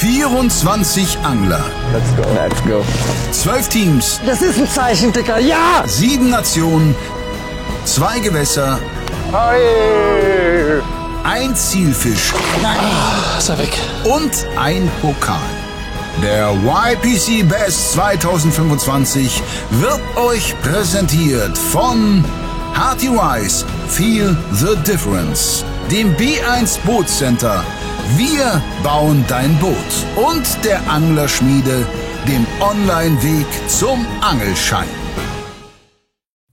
24 Angler. Let's go. 12 Teams. Das ist ein Zeichen, Dicker. Ja! 7 Nationen. 2 Gewässer. Hey. Ein Zielfisch. Ist er weg. Und ein Pokal. Der YPC Bass 2025 wird euch präsentiert von Hearty Wise, Feel the Difference, dem B1 Bootcenter. Wir bauen dein Boot und der Anglerschmiede, dem Online-Weg zum Angelschein.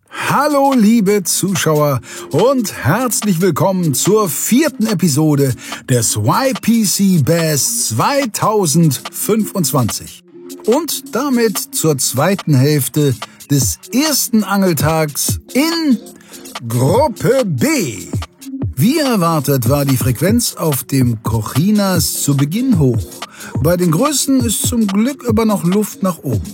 Hallo liebe Zuschauer und herzlich willkommen zur 4. Episode des YPC Bass 2025 und damit zur 2. Hälfte des ersten Angeltags in Gruppe B. Wie erwartet war die Frequenz auf dem Kochinas zu Beginn hoch. Bei den Größen ist zum Glück aber noch Luft nach oben.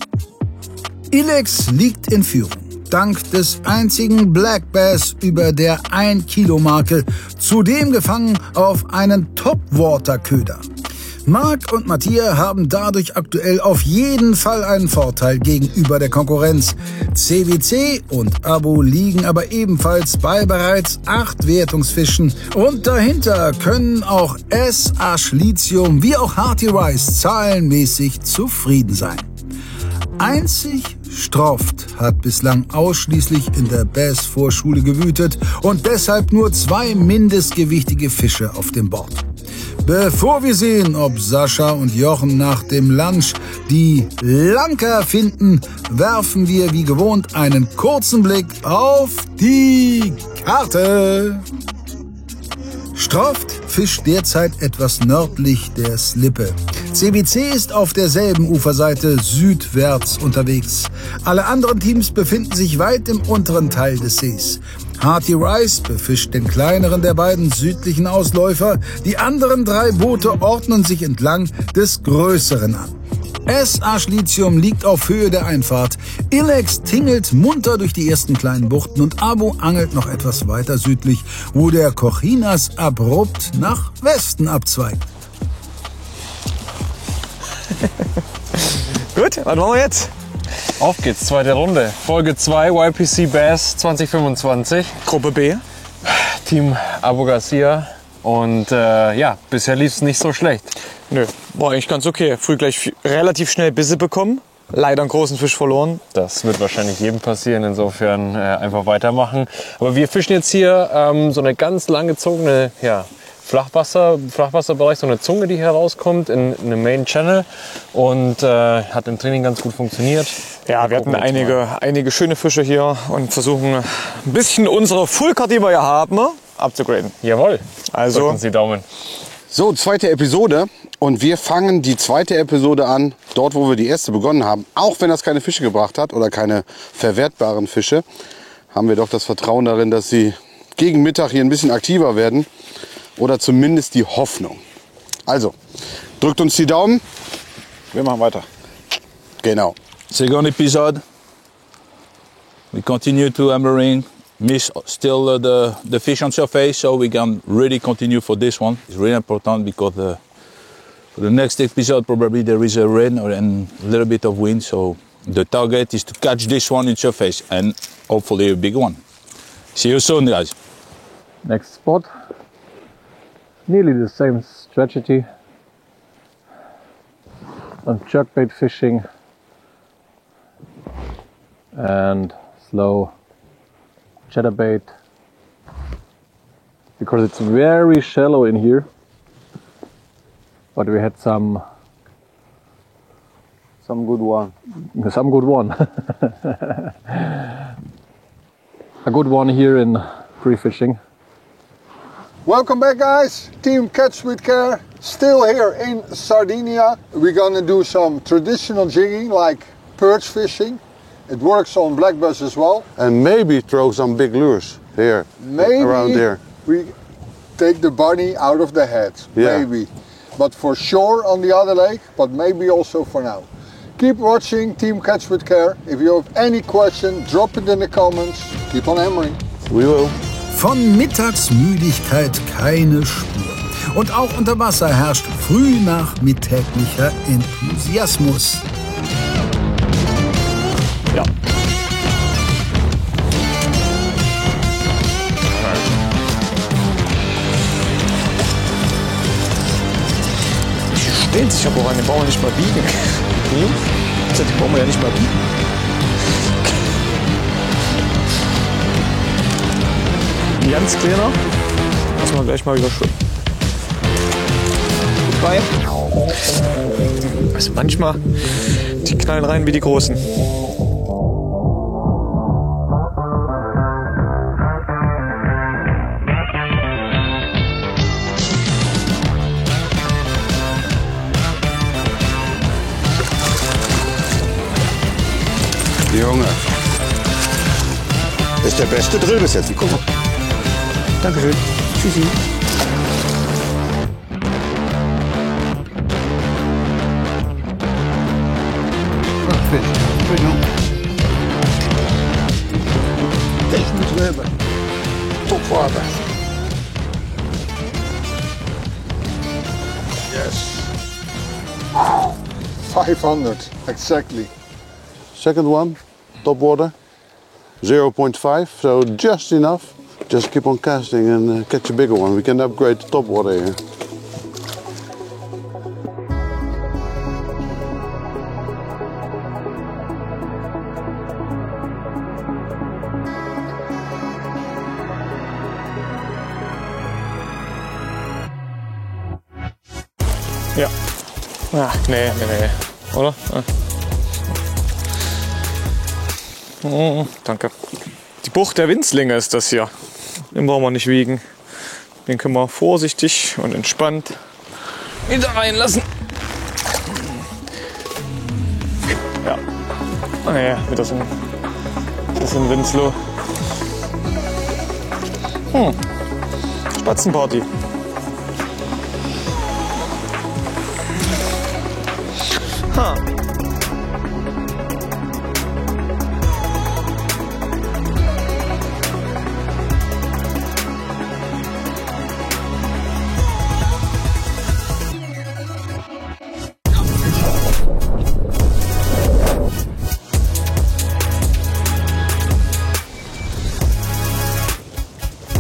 Ilex liegt in Führung. Dank des einzigen Black Bass über der 1-Kilo-Marke, zudem gefangen auf einen Topwater-Köder. Marc und Matthias haben dadurch aktuell auf jeden Fall einen Vorteil gegenüber der Konkurrenz. CWC und Abo liegen aber ebenfalls bei bereits 8 Wertungsfischen und dahinter können auch S-Asch Lithium wie auch Hearty Wise zahlenmäßig zufrieden sein. Einzig Stroft hat bislang ausschließlich in der Bass-Vorschule gewütet und deshalb nur 2 mindestgewichtige Fische auf dem Board. Bevor wir sehen, ob Sascha und Jochen nach dem Lunch die Lanker finden, werfen wir wie gewohnt einen kurzen Blick auf die Karte. Stroft fischt derzeit etwas nördlich der Slippe. CBC ist auf derselben Uferseite südwärts unterwegs. Alle anderen Teams befinden sich weit im unteren Teil des Sees. Hearty Wise befischt den kleineren der beiden südlichen Ausläufer. Die anderen 3 Boote ordnen sich entlang des größeren an. S-Asch Lithium liegt auf Höhe der Einfahrt. Ilex tingelt munter durch die ersten kleinen Buchten und Abo angelt noch etwas weiter südlich, wo der Kochinas abrupt nach Westen abzweigt. Gut, was machen wir jetzt? Auf geht's, zweite Runde. Folge 2, YPC Bass 2025. Gruppe B. Team Abu Garcia. Und bisher lief es nicht so schlecht. Nö, war eigentlich ganz okay. Früh gleich relativ schnell Bisse bekommen. Leider einen großen Fisch verloren. Das wird wahrscheinlich jedem passieren, insofern einfach weitermachen. Aber wir fischen jetzt hier so eine ganz langgezogene Flachwasserbereich, so eine Zunge, die hier rauskommt in einem Main Channel und hat im Training ganz gut funktioniert. Ja, wir hatten einige schöne Fische hier und versuchen ein bisschen unsere Fullcard, die wir hier haben, abzugraden. Jawohl, also drückt uns die Daumen. So, 2. Episode und wir fangen die 2. Episode an, dort wo wir die erste begonnen haben. Auch wenn das keine Fische gebracht hat oder keine verwertbaren Fische, haben wir doch das Vertrauen darin, dass sie gegen Mittag hier ein bisschen aktiver werden. Oder zumindest die Hoffnung. Also, drückt uns die Daumen. Wir machen weiter. Genau. Second episode. We continue to hammering. Miss still the fish on surface, so we can really continue for this one. It's really important because for the next episode probably there is a rain and a little bit of wind. So the target is to catch this one in surface and hopefully a big one. See you soon, guys. Next spot. Nearly the same strategy on jerkbait fishing and slow chatterbait because it's very shallow in here, but we had some good one. A good one here in free fishing. Welcome back, guys. Team Catch with Care, still here in Sardinia. We're gonna do some traditional jigging like perch fishing. It works on black bass as well. And maybe throw some big lures here, around here. We take the bunny out of the head, Yeah. maybe. But for sure on the other lake, but maybe also for now. Keep watching Team Catch with Care. If you have any question, drop it in the comments. Keep on hammering. We will. Von Mittagsmüdigkeit keine Spur. Und auch unter Wasser herrscht frühnachmittäglicher Enthusiasmus. Ja. Die stellt sich aber auch an den Bauern nicht mal biegen. Also die brauchen wir ja nicht mal biegen. Ganz kleiner. Lassen wir gleich mal wieder schwimmen. Gut bei. Also manchmal, die knallen rein wie die Großen. Junge. Ist der beste Drill bis jetzt. Guck mal. Dankeschön. Tschüssi. Top water. Yes. 500, exactly. Second one, top water. 0.5, so just enough. Just keep on casting and catch a bigger one. We can upgrade the top water here. Ja. Ach, nee. Oder? Ah. Oh, danke. Die Bucht der Winzlinge ist das hier. Den brauchen wir nicht wiegen. Den können wir vorsichtig und entspannt wieder reinlassen. Ja. Ah ja, wieder so ein Winslow. Spatzenparty. Ha.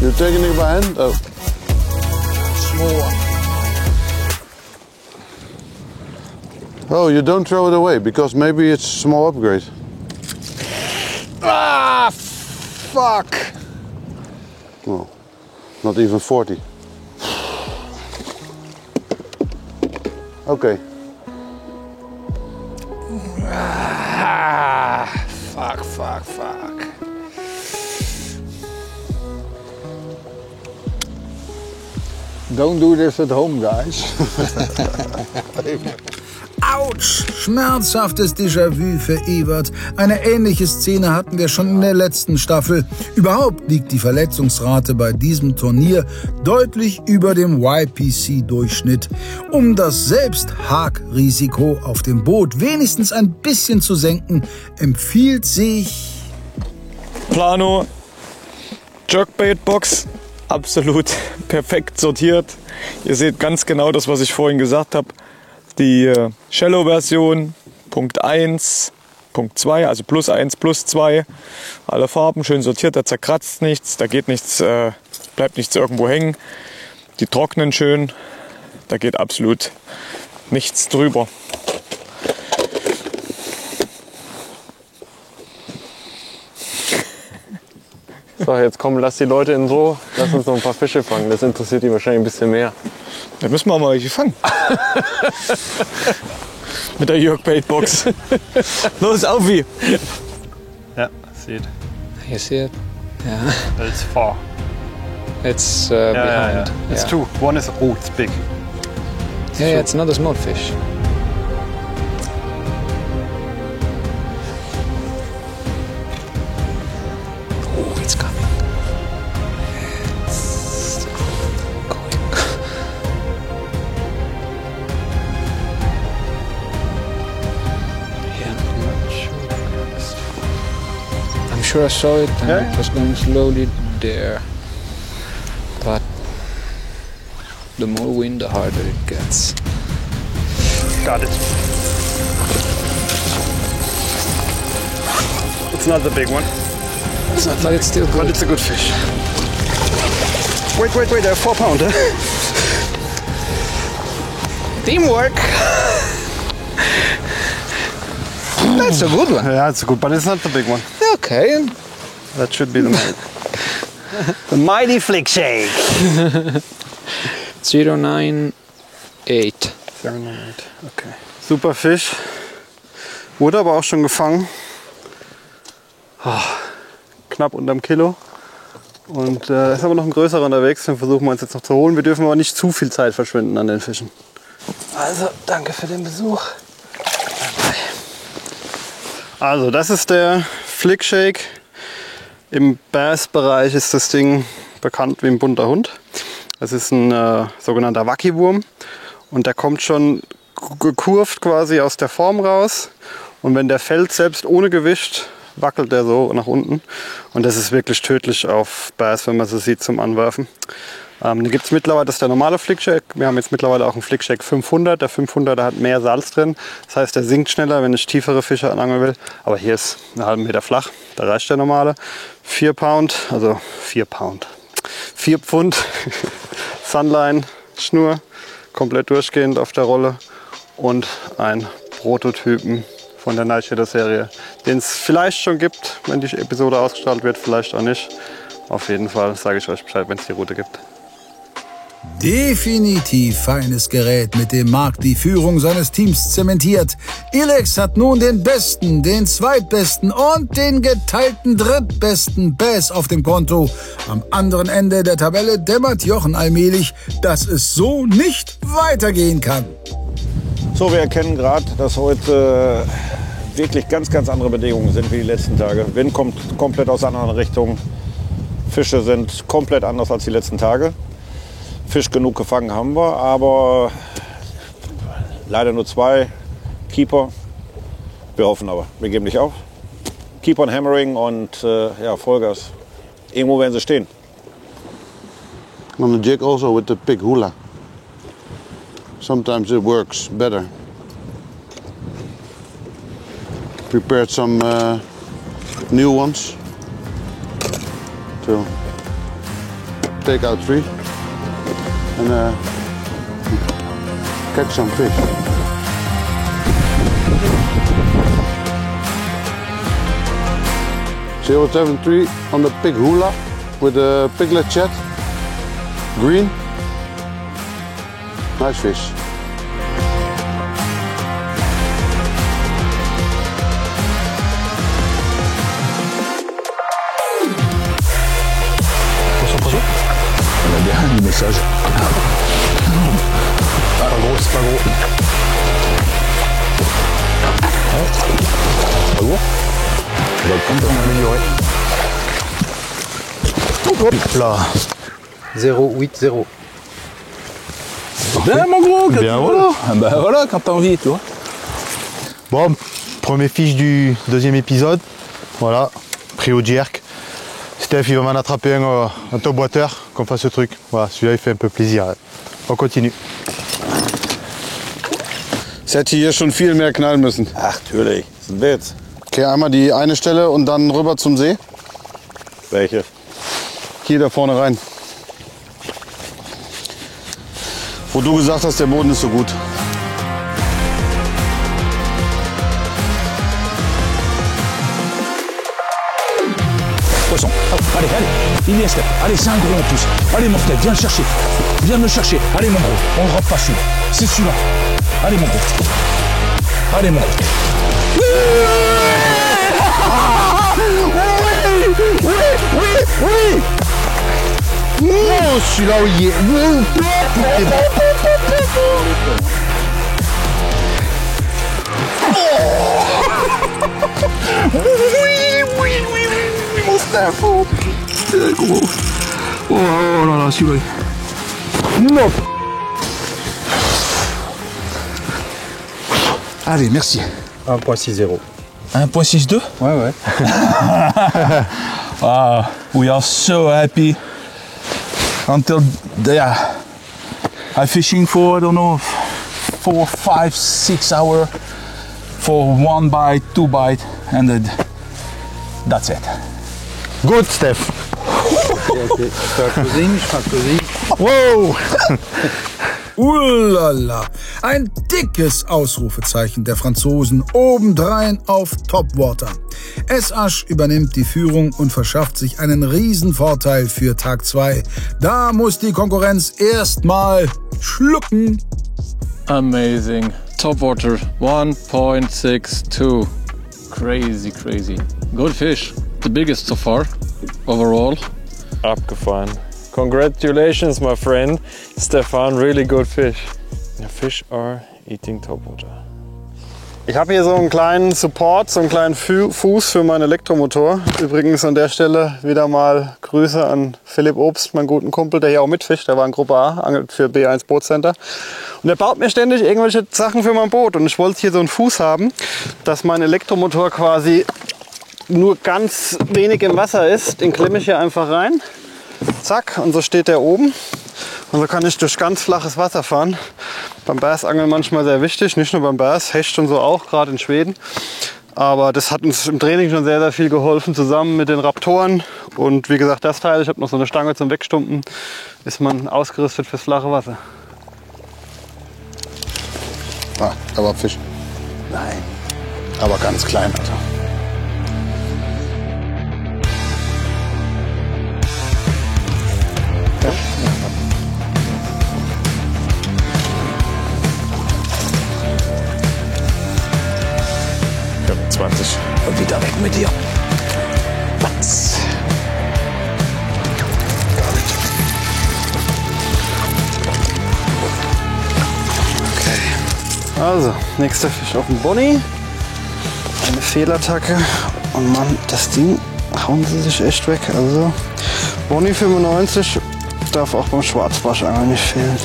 You're taking it by hand? Oh. Oh, you don't throw it away because maybe it's a small upgrade. Ah, fuck. Oh, not even 40. Okay. Ah, fuck. Don't do this at home, guys. Autsch! Schmerzhaftes Déjà-vu für Evert. Eine ähnliche Szene hatten wir schon in der letzten Staffel. Überhaupt liegt die Verletzungsrate bei diesem Turnier deutlich über dem YPC-Durchschnitt. Um das Selbsthakrisiko auf dem Boot wenigstens ein bisschen zu senken, empfiehlt sich Plano, Jerkbait-Box, absolut perfekt sortiert. Ihr seht ganz genau das, was ich vorhin gesagt habe. Die Shallow-Version, Punkt 1, Punkt 2, also plus 1, plus 2. Alle Farben schön sortiert, da zerkratzt nichts, da geht nichts, bleibt nichts irgendwo hängen. Die trocknen schön, da geht absolut nichts drüber. So, jetzt komm, lass die Leute in Ruhe. Lass uns noch ein paar Fische fangen. Das interessiert die wahrscheinlich ein bisschen mehr. Da müssen wir mal welche fangen. Mit der Jerkbait-Box. Los, auf wie! Yeah, see it. You see it? Yeah. But it's far. It's Yeah. behind. It's two. One is, oh, it's big. Yeah, it's not a small fish. Oh, it's coming. It's going. Yeah, I'm sure I saw it and Yeah. it was going slowly there. But The more wind, the harder it gets. Got it. It's not the big one, But it's still but good. it's a good fish. Wait, they're 4 pound. Teamwork! That's a good one. Yeah, it's good, but it's not the big one. Okay. That should be the mighty. The mighty flick shake. 098. 708. Okay. Super Fisch. Wurde aber auch schon gefangen. Knapp unterm Kilo. Und ist aber noch ein größerer unterwegs. Den versuchen wir uns jetzt noch zu holen. Wir dürfen aber nicht zu viel Zeit verschwenden an den Fischen. Also, danke für den Besuch. Also, das ist der Flick Shake. Im Bass-Bereich ist das Ding bekannt wie ein bunter Hund. Das ist ein sogenannter Wackiwurm. Und der kommt schon gekurvt quasi aus der Form raus. Und wenn der fällt, selbst ohne Gewicht, wackelt der so nach unten. Und das ist wirklich tödlich auf Bass, wenn man so sieht, zum Anwerfen. Den gibt es mittlerweile, das ist der normale Flick Shake. Wir haben jetzt mittlerweile auch einen Flick Shake 500. Der 500er hat mehr Salz drin. Das heißt, der sinkt schneller, wenn ich tiefere Fische anangeln will. Aber hier ist einen halben Meter flach. Da reicht der normale. 4 Pound, also 4 Pound. 4 Pfund Sunline Schnur. Komplett durchgehend auf der Rolle. Und ein Prototypen von der Nightshader Serie, den es vielleicht schon gibt, wenn die Episode ausgestrahlt wird, vielleicht auch nicht. Auf jeden Fall sage ich euch Bescheid, wenn es die Route gibt. Definitiv feines Gerät, mit dem Marc die Führung seines Teams zementiert. Ilex hat nun den besten, den zweitbesten und den geteilten drittbesten Bass auf dem Konto. Am anderen Ende der Tabelle dämmert Jochen allmählich, dass es so nicht weitergehen kann. So, wir erkennen gerade, dass heute wirklich ganz andere Bedingungen sind wie die letzten Tage. Wind kommt komplett aus einer anderen Richtung. Fische sind komplett anders als die letzten Tage. Fisch genug gefangen haben wir, aber leider nur 2 Keeper. Wir hoffen aber, wir geben nicht auf. Keep on hammering und ja, Vollgas. Irgendwo werden sie stehen. On the jig also with the big hula. Sometimes it works better. Prepared some new ones to take out 3 and catch some fish. .073 on the big hula with a piglet chat. Green. Nice fish. On a bien du message. Pas gros, c'est pas gros. Pas gros. On va le prendre pour améliorer. Hop là. 080. Bien mon gros, Bien, voilà. Bah voilà, quand t'as envie, tu vois. Bon, premier fiche du deuxième épisode. Voilà, pris au jerk. Steph, il va m'en attraper un top water qu'on fasse ce truc. Voilà, celui-là il fait un peu plaisir. On continue. Es hätte hier schon viel mehr knallen müssen. Ach, natürlich, das ist ein Witz. Okay, einmal die eine Stelle und dann rüber zum See. Welche? Hier da vorne rein. Wo du gesagt hast, der Boden ist so gut. Poisson. Hop, allez, il vient Steph. Allez, c'est un gros en plus. Allez mon Steph, viens le chercher. Viens me le chercher. Allez mon gros, on ne drop pas celui-là. C'est celui-là. Allez mon gros. Allez mon gros. Oui. Oh, celui-là, il est. Oui, mon Steph. Oh, putain, gros. Oh là là, celui-là. Non. Allez, merci. 1.60. 1.62? Ouais. We are so happy until I'm fishing for, I don't know, 4, 5, 6 hours for 1 bite, 2 bite, and then that's it. Gut, Steph. Wow! Ulala! Ein dickes Ausrufezeichen der Franzosen obendrein auf Topwater. Esasch übernimmt die Führung und verschafft sich einen Riesenvorteil für Tag 2. Da muss die Konkurrenz erstmal schlucken. Amazing. Topwater 1.62. Crazy, crazy. Good fish. The biggest so far, overall. Abgefahren. Congratulations, my friend. Stefan, really good fish. The fish are eating topwater. Ich habe hier so einen kleinen Support, so einen kleinen Fuß für meinen Elektromotor. Übrigens an der Stelle wieder mal Grüße an Philipp Obst, meinen guten Kumpel, der hier auch mitfischt. Der war in Gruppe A, angelt für B1 Bootcenter. Und der baut mir ständig irgendwelche Sachen für mein Boot. Und ich wollte hier so einen Fuß haben, dass mein Elektromotor quasi nur ganz wenig im Wasser ist. Den klemme ich hier einfach rein. Zack, und so steht der oben. Und so kann ich durch ganz flaches Wasser fahren. Beim Bassangeln manchmal sehr wichtig, nicht nur beim Bass, Hecht und so auch, gerade in Schweden. Aber das hat uns im Training schon sehr, sehr viel geholfen, zusammen mit den Raptoren. Und wie gesagt, das Teil, ich habe noch so eine Stange zum Wegstumpen, ist man ausgerüstet fürs flache Wasser. Ah, da war Fisch. Nein. Aber ganz klein, Alter. Ja. 20. Und wieder weg mit dir. Was? Okay. Also, nächster Fisch auf dem Bonnie. Eine Fehlattacke. Und Mann, das Ding hauen sie sich echt weg. Also, Bonnie 95 darf auch beim Schwarzbarschangeln nicht fehlen.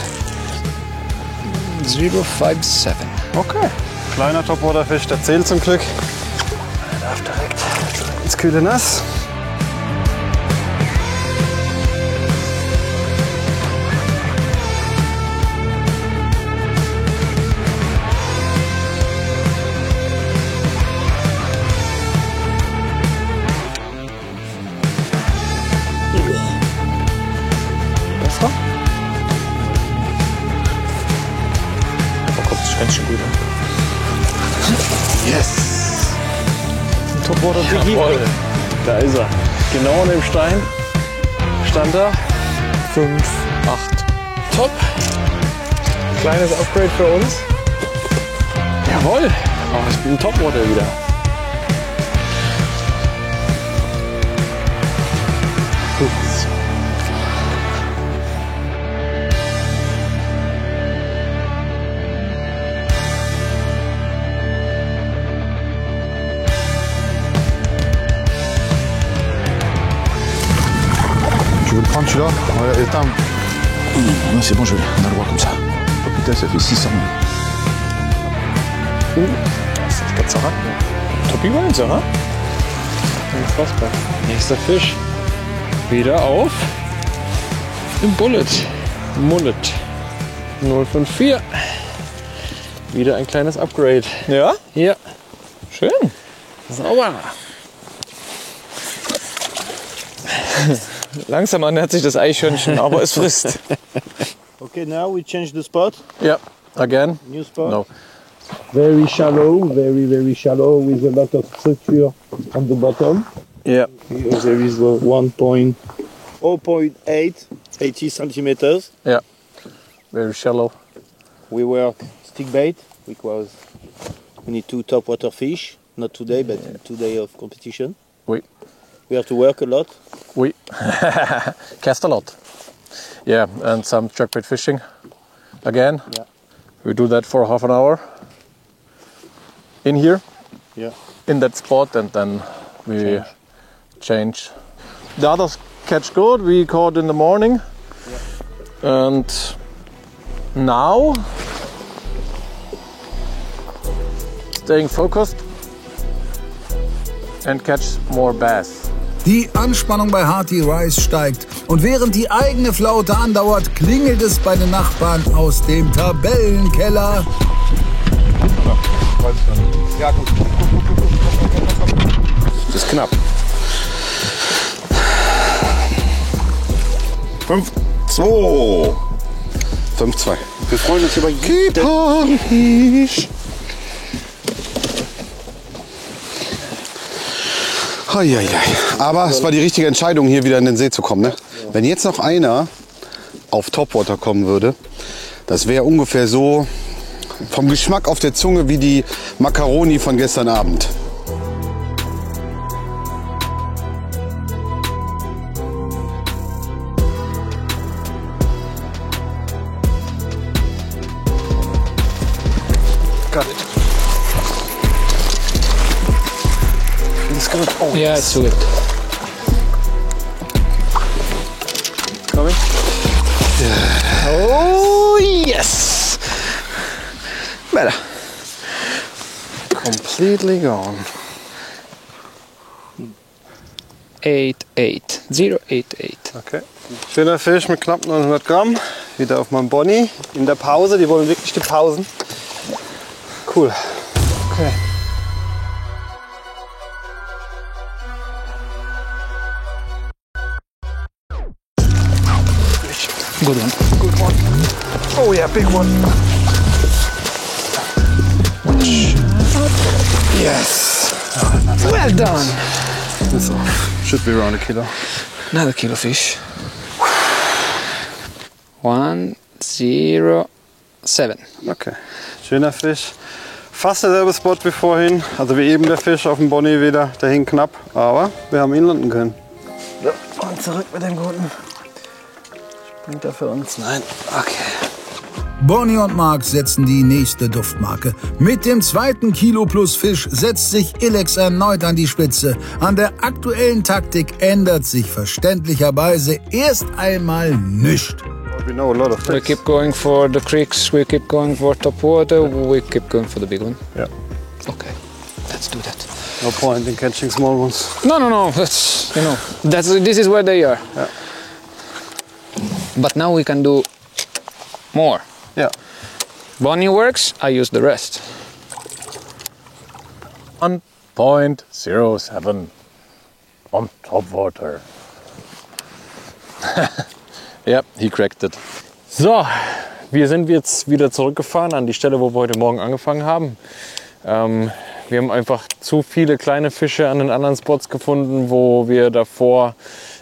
057. Okay. Kleiner Topwaterfisch, der zählt zum Glück. Er darf direkt ins kühle Nass. Besser? Da kommt das Schwänzchen gut an. Yes! Ein Topwater Biggie. Da ist er. Genau an dem Stein stand er. 5, 8. Top! Kleines Upgrade für uns. Jawohl! Oh, ich bin ein Topwater wieder. Tu veux le prendre celui-là? Ouais, éteins. Non, c'est bon, je vais. On a le droit comme ça. Oh putain, ça fait 600. Das ist ganz zerrat. Topi Wines, oder? Unfassbar. Nächster Fisch. Wieder auf dem Bullet. Mullet. 054. Wieder ein kleines Upgrade. Ja? Ja. Schön. Sauber. Langsam ernährt sich das Eichhörnchen, aber es frisst. Okay, now we change the spot. Ja. Again? New spot. No. Very shallow, very shallow with a lot of structure on the bottom. Yeah. Here there is 0.8, 80 centimeters. Yeah. Very shallow. We work stick bait because we need 2 topwater fish. Not today, but 2 days of competition. Oui. We have to work a lot. Oui. Cast a lot. Yeah, and some jerkbait fishing again. Yeah. We do that for half an hour in here, Yeah. in that spot, and then we change. The others catch good. We caught in the morning, and now staying focused and catch more bass. Die Anspannung bei Hearty Rice steigt. Und während die eigene Flaute andauert, klingelt es bei den Nachbarn aus dem Tabellenkeller. Ja, guck. Das ist knapp. 5-2. 5-2. Wir freuen uns über jeden Fisch. Aber es war die richtige Entscheidung, hier wieder in den See zu kommen. Ne? Wenn jetzt noch einer auf Topwater kommen würde, das wäre ungefähr so vom Geschmack auf der Zunge wie die Macaroni von gestern Abend. Got it. Feels good. Oh, Yeah, it's good. Coming? Yeah. Oh, yes! Better. Completely gone. 8-8. 0-8-8. Okay. Schöner Fisch mit knapp 900 Gramm. Wieder auf meinem Bonnie. In der Pause. Die wollen wirklich die Pausen. Cool. Okay. Good one. Good one. Oh yeah, big one. Yes. Well done. It's off. Should be around a kilo. Another kilo fish. 1-0-7. Okay. Schöner Fisch. Fast derselbe Spot wie vorhin. Also wie eben der Fisch auf dem Bonnie wieder. Der hing knapp. Aber wir haben ihn landen können. Ja, und zurück mit dem Guten. Springt er für uns? Nein. Okay. Bonnie und Mark setzen die nächste Duftmarke. Mit dem 2. Kilo plus Fisch setzt sich Ilex erneut an die Spitze. An der aktuellen Taktik ändert sich verständlicherweise erst einmal nichts. We know a lot of We tricks. keep going for the creeks, we keep going for top water, we keep going for the big one. Yeah. Okay, let's do that. No point in catching small ones. No, that's, you know, this is where they are. Yeah. But now we can do more. Yeah. Bonnie works, I use the rest. 1.07 on top water. Ja, he cracked it. So, wir sind jetzt wieder zurückgefahren an die Stelle, wo wir heute Morgen angefangen haben. Wir haben einfach zu viele kleine Fische an den anderen Spots gefunden, wo wir davor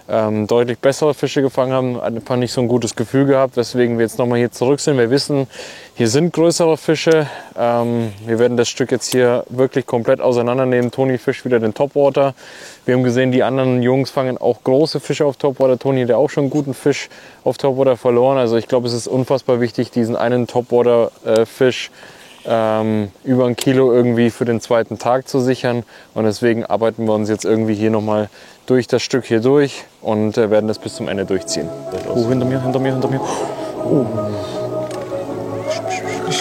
deutlich bessere Fische gefangen haben. Einfach nicht so ein gutes Gefühl gehabt, weswegen wir jetzt nochmal hier zurück sind. Wir wissen, hier sind größere Fische. Wir werden das Stück jetzt hier wirklich komplett auseinandernehmen. Toni fischt wieder den Topwater. Wir haben gesehen, die anderen Jungs fangen auch große Fische auf Topwater. Toni hat auch schon einen guten Fisch auf Topwater verloren. Also ich glaube, es ist unfassbar wichtig, diesen einen Topwater-Fisch über 1 Kilo irgendwie für den zweiten Tag zu sichern. Und deswegen arbeiten wir uns jetzt irgendwie hier nochmal durch das Stück hier durch und werden das bis zum Ende durchziehen. Oh, hinter mir. Oh.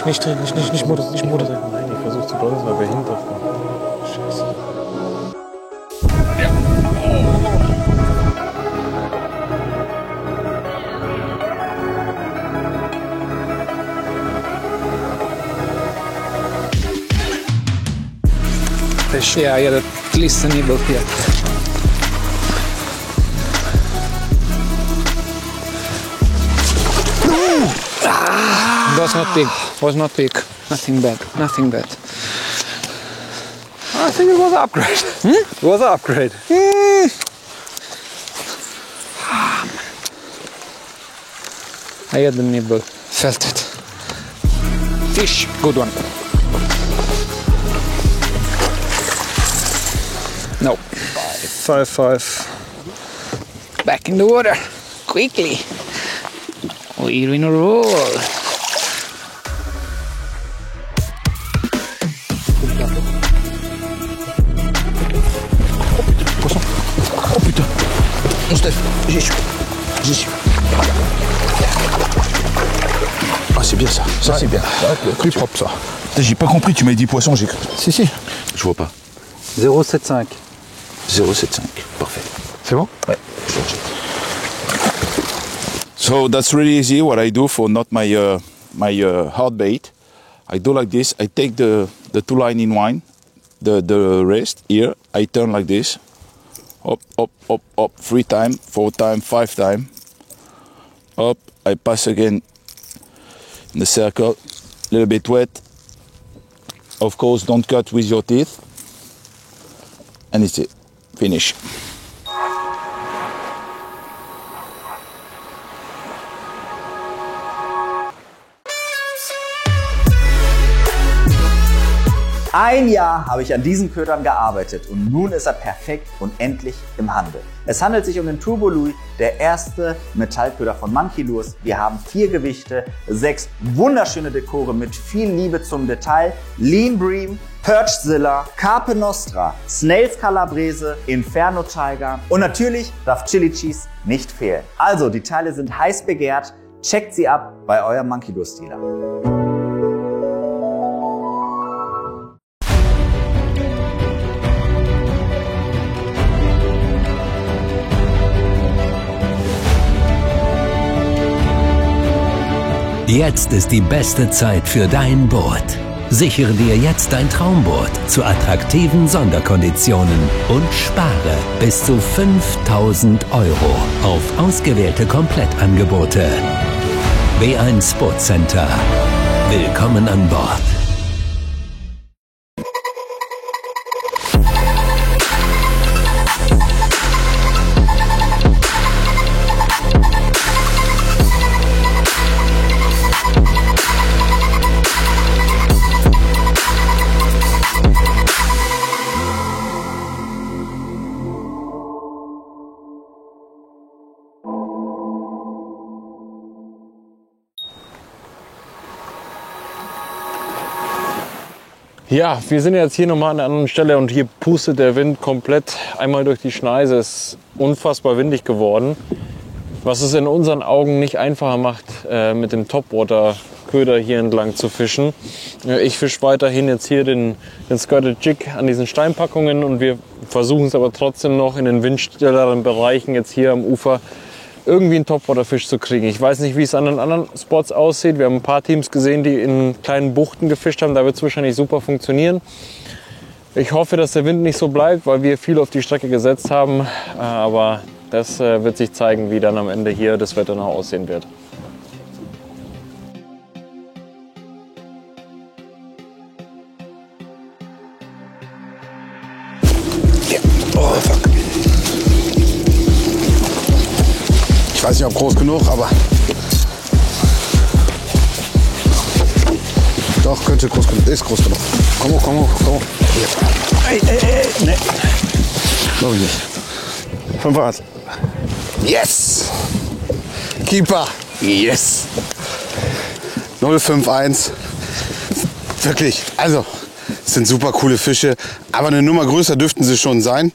Nicht drehen, nicht Motor. Nein, ich versuche zu bremsen, weil wir hinterfahren. Scheiße. Fish. Yeah, I had at least a nibble here. Was not big. Nothing bad. I think it was an upgrade. It was an upgrade. I had the nibble. Felt it. Fish. Good one. No. 5-5. Back in the water. Quickly. We're in a roll. Oh putain. Mon Steph, j'y suis. Ah c'est bien ça, c'est bien. Plus propre ça. J'ai pas compris, tu m'as dit poisson, j'ai cru. Si. Je vois pas. 0,75. 0,75, parfait. C'est bon? Ouais. So that's really easy. What I do for not my hard bait, I do like this. I take the 2 line in one, the wrist here. I turn like this, up, up, up, up, 3 times, 4 times, 5 times. Up. I pass again in the circle, a little bit wet. Of course, don't cut with your teeth. And it's it. Finish. Ein Jahr habe ich an diesen Ködern gearbeitet und nun ist er perfekt und endlich im Handel. Es handelt sich um den Turbo Louis, der erste Metallköder von Monkey Lures. Wir haben 4 Gewichte, 6 wunderschöne Dekore mit viel Liebe zum Detail, Lean Bream, Perchzilla, Carpe Nostra, Snails Calabrese, Inferno Tiger und natürlich darf Chili Cheese nicht fehlen. Also, die Teile sind heiß begehrt, checkt sie ab bei eurem Monkey Lures Dealer. Jetzt ist die beste Zeit für dein Boot. Sichere dir jetzt dein Traumboot zu attraktiven Sonderkonditionen und spare bis zu 5.000 € auf ausgewählte Komplettangebote. W1 Boat Center. Willkommen an Bord. Ja, wir sind jetzt hier nochmal an einer anderen Stelle und hier pustet der Wind komplett einmal durch die Schneise. Es ist unfassbar windig geworden, was es in unseren Augen nicht einfacher macht, mit dem Topwater-Köder hier entlang zu fischen. Ich fische weiterhin jetzt hier den Skirted Jig an diesen Steinpackungen und wir versuchen es aber trotzdem noch in den windstilleren Bereichen jetzt hier am Ufer irgendwie einen Topwaterfisch zu kriegen. Ich weiß nicht, wie es an den anderen Spots aussieht. Wir haben ein paar Teams gesehen, die in kleinen Buchten gefischt haben. Da wird es wahrscheinlich super funktionieren. Ich hoffe, dass der Wind nicht so bleibt, weil wir viel auf die Strecke gesetzt haben. Aber das wird sich zeigen, wie dann am Ende hier das Wetter noch aussehen wird. Ich weiß nicht, ob groß genug, aber doch, könnte groß genug. Ist groß genug. Komm hoch, komm hoch, komm hoch. Nee. Glaube ich nicht. 5-1. Yes! Keeper! Yes! 0,51. Wirklich, also, es sind super coole Fische, aber eine Nummer größer dürften sie schon sein.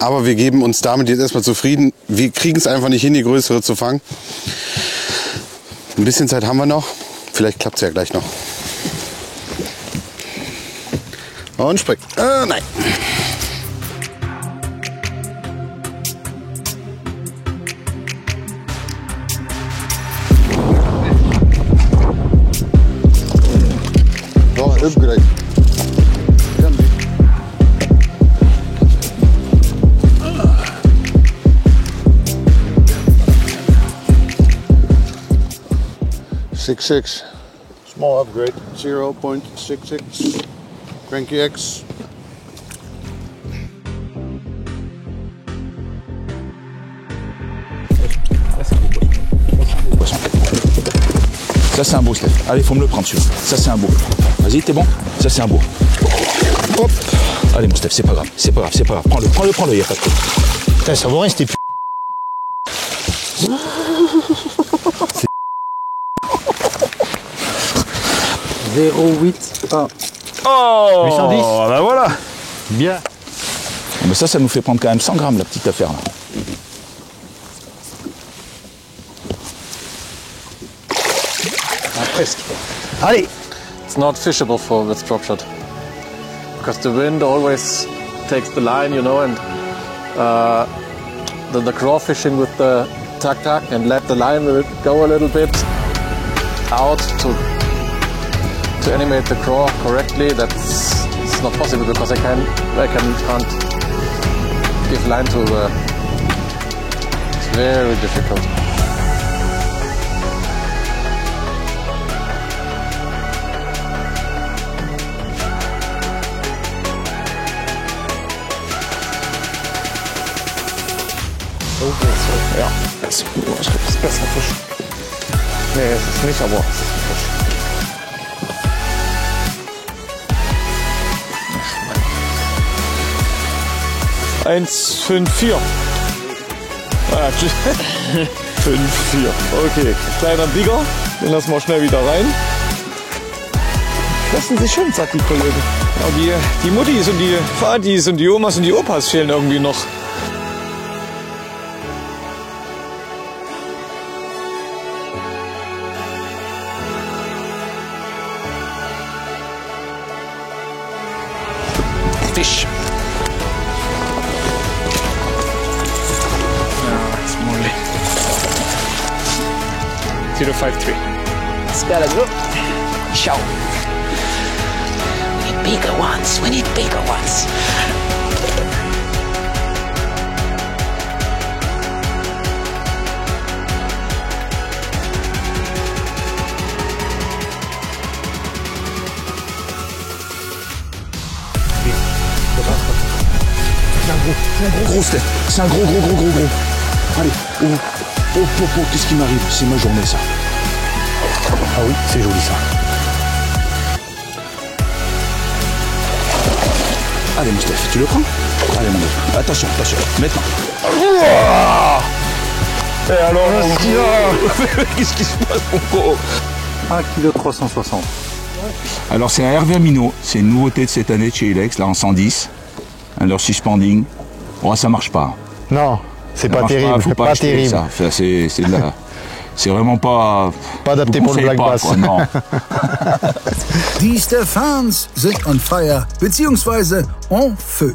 Aber wir geben uns damit jetzt erstmal zufrieden. Wir kriegen es einfach nicht hin, die größere zu fangen. Ein bisschen Zeit haben wir noch. Vielleicht klappt es ja gleich noch. Und spring. Nein. Doch, ist gleich. 6.6, small upgrade, 0.66, Cranky X. Ça c'est un beau, Steph. Allez, faut me le prendre celui-là. Ça c'est un beau. Vas-y, t'es bon? Ça c'est un beau. Hop. Allez mon Steph, c'est pas grave, c'est pas grave, c'est pas grave. Prends-le, y a pas de problème. Putain, ça va rester plus. 0,81. Oh 810. Ben voilà. Bien. Mais ça nous fait prendre quand même 100 grammes la petite affaire là. Ah, presque. Allez. It's not fishable with drop shot because the wind always takes the line, you know, and the crawfishing with the tuck tuck and let the line go a little bit out to animate the craw correctly. It's not possible because I can't give line to the. It's very difficult. Ja, das ist besser Fisch. Nee, es ist nicht, aber es ist Fisch. 1,54. Ah, 5,4. Okay, kleiner Digger. Den lassen wir schnell wieder rein. Lassen sich schön satt, die Kollegen. Ja, die Muttis und die Vatis und die Omas und die Opas fehlen irgendwie noch. Fish. It's Morley. 053. It's gotta go. Show. We need bigger ones. We need bigger ones. C'est un gros. Allez, qu'est-ce qui m'arrive? C'est ma journée ça. Ah oui, c'est joli ça. Allez mon Steph, tu le prends? Allez mon Steph, attention, maintenant. Et alors, qu'est-ce qui se passe mon gros? 1,360 kg. Alors c'est un Hervé Amino, c'est une nouveauté de cette année de chez Ilex, là en 110. Leur suspending, oh, ça marche pas. Non, c'est pas terrible. Faut pas terrible. Ça. C'est vraiment pas adapté pour le Black Bass. Non. Die Stephans sind on fire bzw. en feu.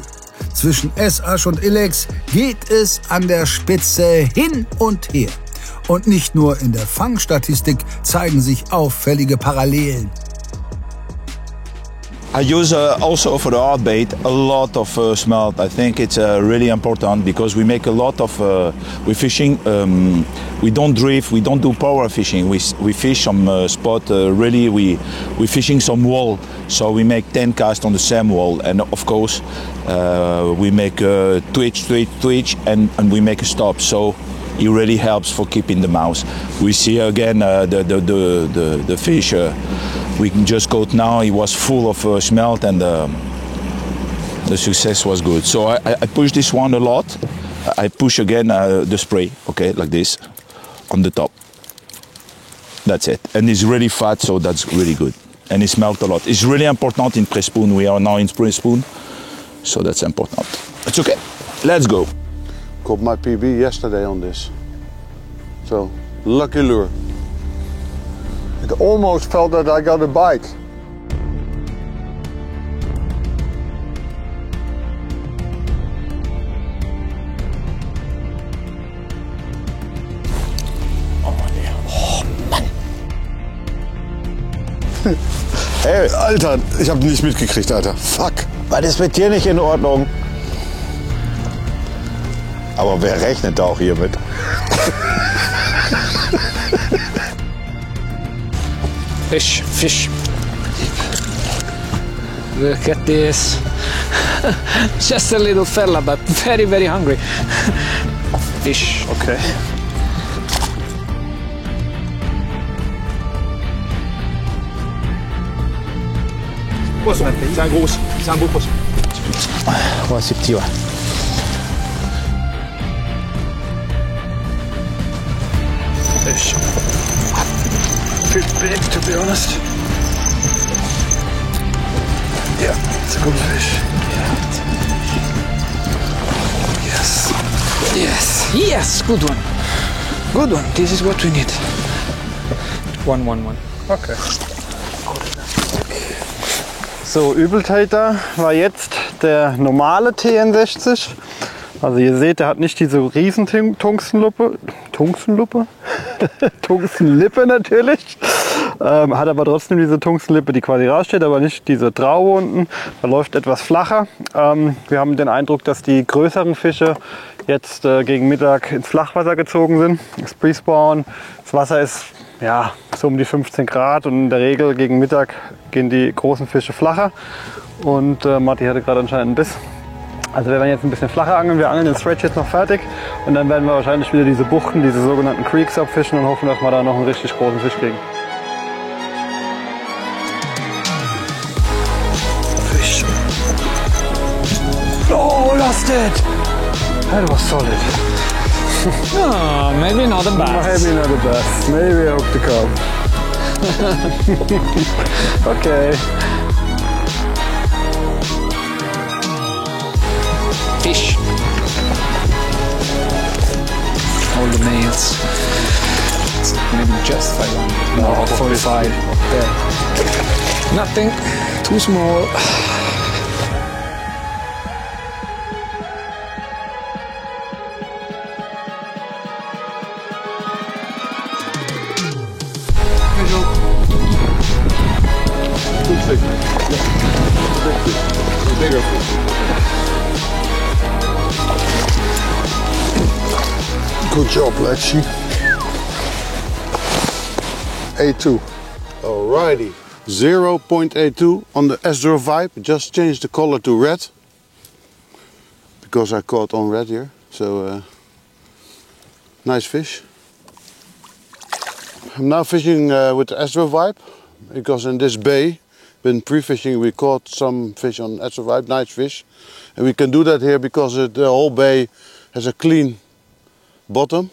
Zwischen S-Asch und Ilex geht es an der Spitze hin und her. Und nicht nur in der Fangstatistik zeigen sich auffällige Parallelen. I use also for the hard bait a lot of smelt. I think it's really important because we make a lot of we fishing. We don't drift. We don't do power fishing. We fish some spot. Really, we fishing some wall. So we make 10 casts on the same wall, and of course we make twitch, and we make a stop. So it really helps for keeping the mouse. We see again the fish. We can just caught now. It was full of smelt, and the success was good. So I push this one a lot. I push again the spray, okay, like this, on the top. That's it. And it's really fat, so that's really good. And it smelt a lot. It's really important in press spoon. We are now in press spoon, so that's important. It's okay. Let's go. Caught my PB yesterday on this. So, lucky lure. It almost felt that I got a bite. Ey, Alter, ich hab nicht mitgekriegt, Alter. Fuck. Was ist mit dir nicht in Ordnung? Aber wer rechnet da auch hier mit? Fish. Look at this. Just a little fella, but very, very hungry. Fish. Okay. C'est un gros, c'est un beau poisson. Ouais, c'est petit, ouais. Fish. Bit big, to be honest. Yeah, it's a good fish. Yes, good one. Good one. This is what we need. 111. Okay. So, Übeltäter war jetzt der normale TN60. Also ihr seht, der hat nicht diese riesen Tungstenlupe. Tungstenlupe. Tungstenlippe natürlich. Hat aber trotzdem diese Tungstenlippe, die quasi raussteht, aber nicht diese Traube unten. Da läuft etwas flacher. Wir haben den Eindruck, dass die größeren Fische jetzt gegen Mittag ins Flachwasser gezogen sind. Das Pre-Spawn. Das Wasser ist ja so um die 15 Grad und in der Regel gegen Mittag gehen die großen Fische flacher. Und Matti hatte gerade anscheinend einen Biss. Also wir werden jetzt ein bisschen flacher angeln. Wir angeln den Stretch jetzt noch fertig und dann werden wir wahrscheinlich wieder diese Buchten, diese sogenannten Creeks abfischen und hoffen, dass wir da noch einen richtig großen Fisch kriegen. Fish. Oh, lost it! That was solid. Oh, maybe not the best. Maybe not the best. Maybe I hope to come. Okay. Fish. All the males. Maybe just 500. No, 45. Yeah. Nothing. Too small. Good job, Lexi. A2. Alrighty. 0.82 on the Astro Vibe. Just changed the color to red. Because I caught on red here. So, nice fish. I'm now fishing with the Astro Vibe. Because in this bay, when pre-fishing, we caught some fish on Astro Vibe, nice fish. And we can do that here because the whole bay has a clean bottom.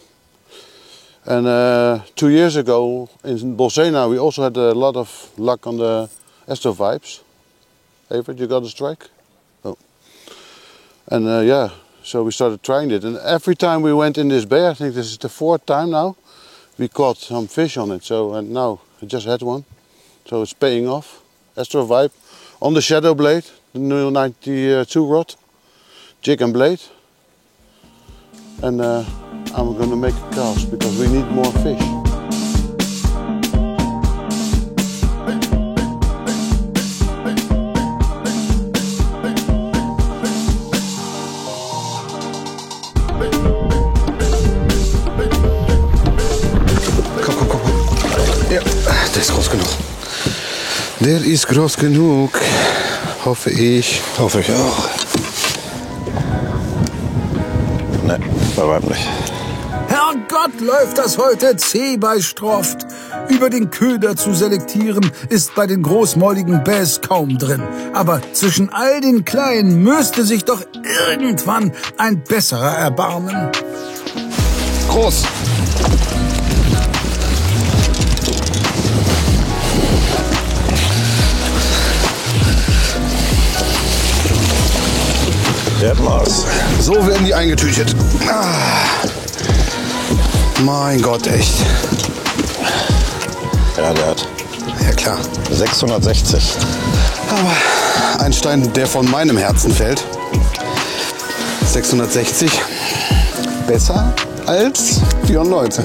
And 2 years ago in Bolsena we also had a lot of luck on the Astro Vibes. Evert, you got a strike? Oh. And yeah, so we started trying it. And every time we went in this bay, I think this is the 4th time now, we caught some fish on it. So and now I just had one. So it's paying off. Astro Vibe on the Shadow Blade, the new 92 rod, jig and blade. And I'm gonna make a cast because we need more fish. Komm. Ja, der ist groß genug. Der ist groß genug. Hoffe ich. Hoffe ich auch. Ne, bei weitem nicht. Herrgott, läuft das heute zäh bei Stroft. Über den Köder zu selektieren ist bei den großmäuligen Bass kaum drin. Aber zwischen all den Kleinen müsste sich doch irgendwann ein besserer erbarmen. Groß. Der hat Maß. So werden die eingetütet. Mein Gott, echt. Ja, der hat. Ja, klar. 660. Aber ein Stein, der von meinem Herzen fällt. 660. Besser als 94.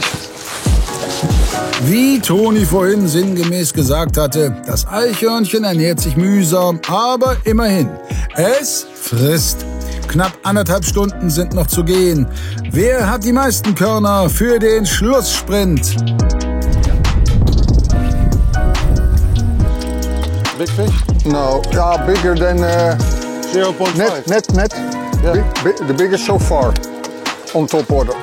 Wie Toni vorhin sinngemäß gesagt hatte, das Eichhörnchen ernährt sich mühsam, aber immerhin. Es frisst. Knapp 1,5 Stunden sind noch zu gehen. Wer hat die meisten Körner für den Schlusssprint? Big fish? No, bigger than 0.5. net. Yeah. The biggest so far on top order.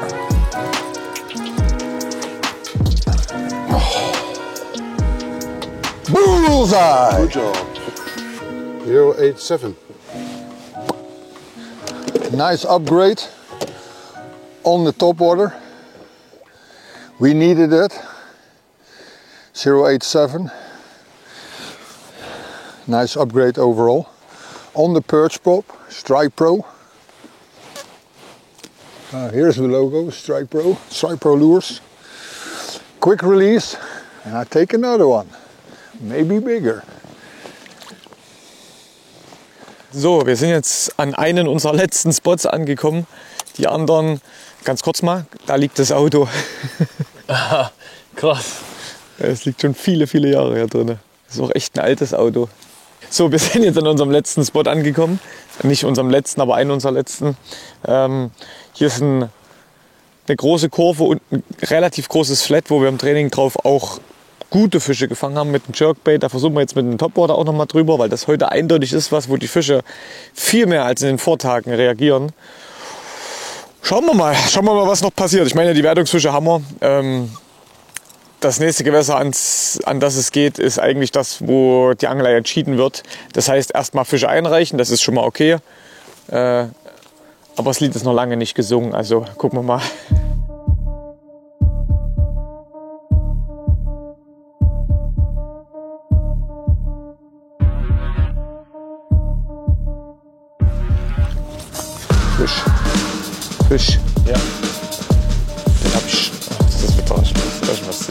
Bullseye! Good job. 0.87. Nice upgrade on the top order. We needed it. 0.87. Nice upgrade overall. On the Perch Pop, Strike Pro. Here's the logo, Strike Pro lures. Quick release, and I take another one. Maybe bigger. So, wir sind jetzt an einen unserer letzten Spots angekommen. Die anderen ganz kurz mal, da liegt das Auto. Krass. Es liegt schon viele, viele Jahre hier drin. Das ist auch echt ein altes Auto. So, wir sind jetzt an unserem letzten Spot angekommen. Nicht unserem letzten, aber einen unserer letzten. Hier ist eine große Kurve und ein relativ großes Flat, wo wir im Training drauf auch gute Fische gefangen haben mit dem Jerkbait. Da versuchen wir jetzt mit dem Topwater auch noch mal drüber, weil das heute eindeutig ist was, wo die Fische viel mehr als in den Vortagen reagieren. Schauen wir mal, was noch passiert. Ich meine, die Wertungsfische haben wir. Das nächste Gewässer, an das es geht, ist eigentlich das, wo die Angelei entschieden wird. Das heißt, erstmal Fische einreichen, das ist schon mal okay. Aber das Lied ist noch lange nicht gesungen, also gucken wir mal. Fisch. Ja. Den hab ich. Ach, das wird auch nicht was.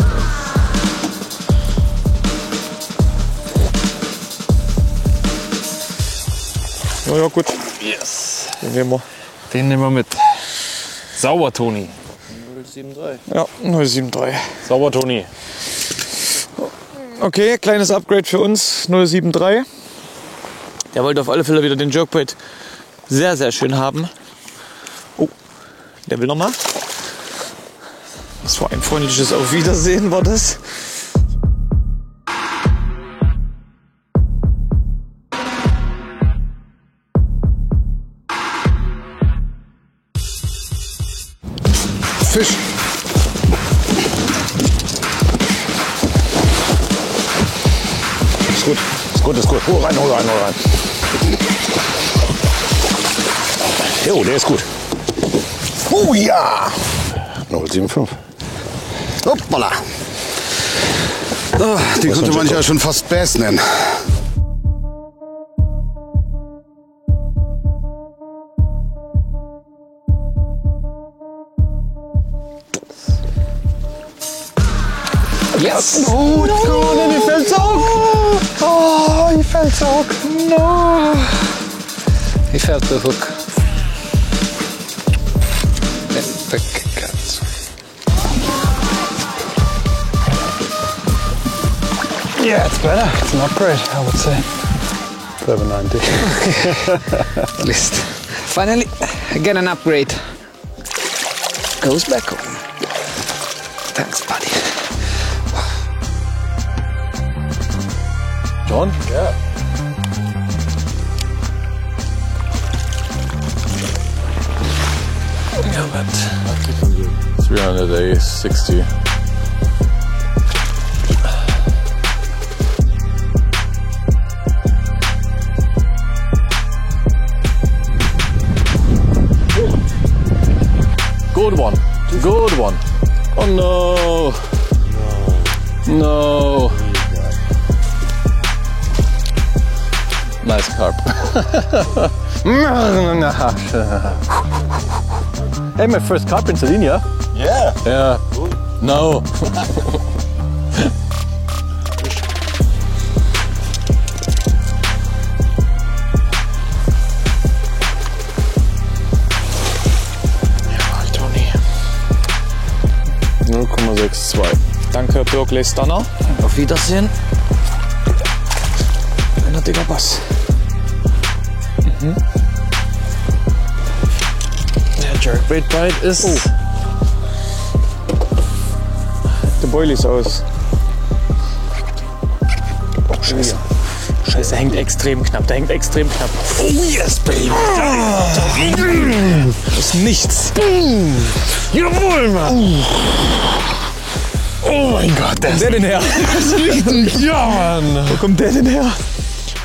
Ja, gut. Yes. Den nehmen wir. Den nehmen wir mit. Sauber, Toni. 073. Ja, 073. Sauber, Toni. Okay, kleines Upgrade für uns. 073. Der wollte auf alle Fälle wieder den Jerkbait sehr, sehr schön haben. Oh, der will noch mal. Was war ein freundliches Auf Wiedersehen war das. Fisch. Ist gut, ist gut, ist gut. Hol rein. Jo, der ist gut. Ja! 075. Hoppala. Oh, den könnte man ja schon fast Bass nennen. Yes! Oh, die fällt auch! Oh, die fällt auch! No! He felt the hook. And back cuts. Yeah, it's better. It's an upgrade, I would say. 790. At least. Finally, I get an upgrade. Goes back home. Thanks, buddy. John? Yeah. Yeah, but 360. Good one. Good one. Oh no. No. Nice carp. Hey, my first carp in Sardinia. Yeah. Yeah. No. Toni. 0,62. Danke, Berkeley Stunner. Auf Wiedersehen. Ein dicker Bass. Mhm. Der Jerkbait Bite ist. Oh. Der Boil ist aus. Oh, Scheiße. Scheiße, der hängt extrem knapp. Der hängt extrem knapp. Oh yes, baby! Das ist nichts. Jawohl, Mann! Oh mein Gott, Wo kommt der denn her? Ja, Mann! Wo kommt der denn her?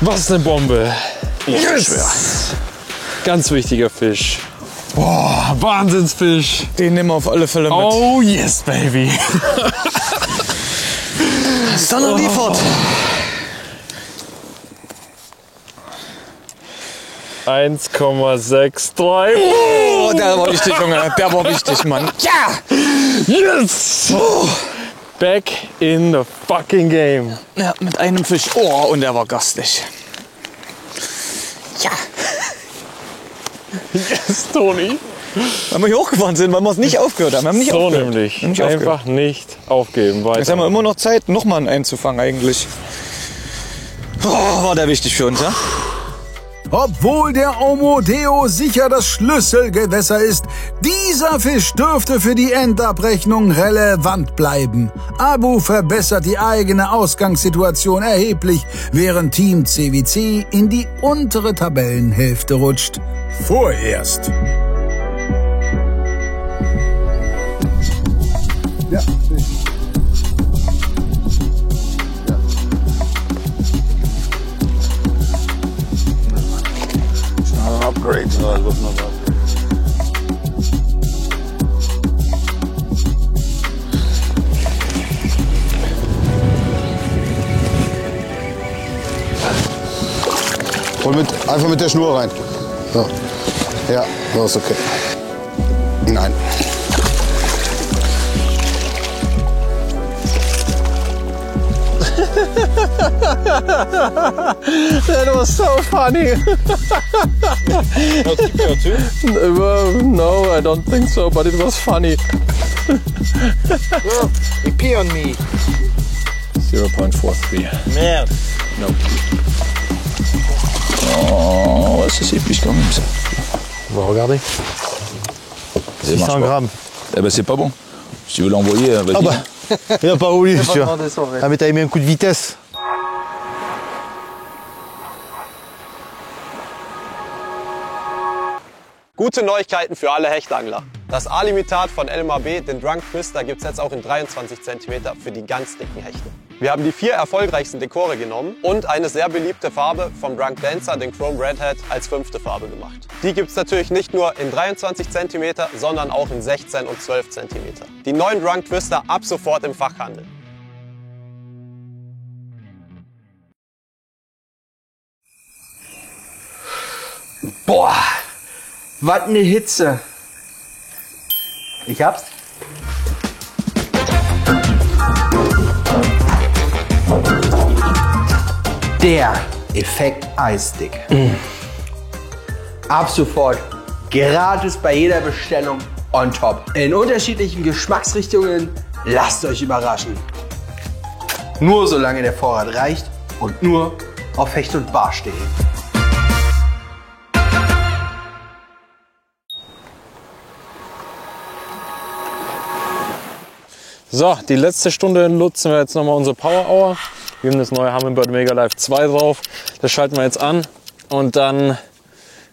Was eine Bombe! Yes! Schwer. Ganz wichtiger Fisch. Boah, Wahnsinnsfisch! Den nehmen wir auf alle Fälle mit. Oh yes, baby! Stunner liefert! 1,63. Oh, der war wichtig, Junge. Der war wichtig, Mann. Ja! Yes! Oh. Back in the fucking game. Ja, mit einem Fisch. Oh, und der war garstig. Ja! Yes, Toni. Weil wir hier hochgefahren sind, weil wir es nicht aufgehört haben. Wir haben nicht so aufgehört. nämlich. Nicht Einfach nicht aufgeben. Weiter. Jetzt haben wir immer noch Zeit, nochmal einen einzufangen eigentlich. Oh, war der wichtig für uns, ja? Obwohl der Omodeo sicher das Schlüsselgewässer ist, dieser Fisch dürfte für die Endabrechnung relevant bleiben. Abu verbessert die eigene Ausgangssituation erheblich, während Team CVC in die untere Tabellenhälfte rutscht. Vorerst. Ja, Upgrade. No, it was not an upgrade. Einfach mit der Schnur rein. So. Ja, so ist okay. Nein. That was so funny. No, I don't think so, but it was funny. Look, he pee on me. 0.43. Merde. No. Oh, c'est plus quand même ça. On va regarder. 600 grammes. Eh ben c'est pas bon. Si tu veux l'envoyer, vas-y. Ah bah, il a pas voulu, pas sûr. demandé son vrai. Ah mais t'avais mis un coup de vitesse. Gute Neuigkeiten für alle Hechtangler. Das A-Limitat von LMAB, den Drunk Twister, gibt es jetzt auch in 23 cm für die ganz dicken Hechte. Wir haben die 4 erfolgreichsten Dekore genommen und eine sehr beliebte Farbe vom Drunk Dancer, den Chrome Redhead, als 5. Farbe gemacht. Die gibt es natürlich nicht nur in 23 cm, sondern auch in 16 und 12 cm. Die neuen Drunk Twister ab sofort im Fachhandel. Boah, was eine Hitze. Ich hab's. Der Effekt Eisstick. Ab sofort gratis bei jeder Bestellung on top. In unterschiedlichen Geschmacksrichtungen. Lasst euch überraschen. Nur solange der Vorrat reicht und nur auf Hecht und Barsteh. So, die letzte Stunde nutzen wir jetzt nochmal unsere Power Hour. Wir haben das neue Humminbird Mega Live 2 drauf. Das schalten wir jetzt an und dann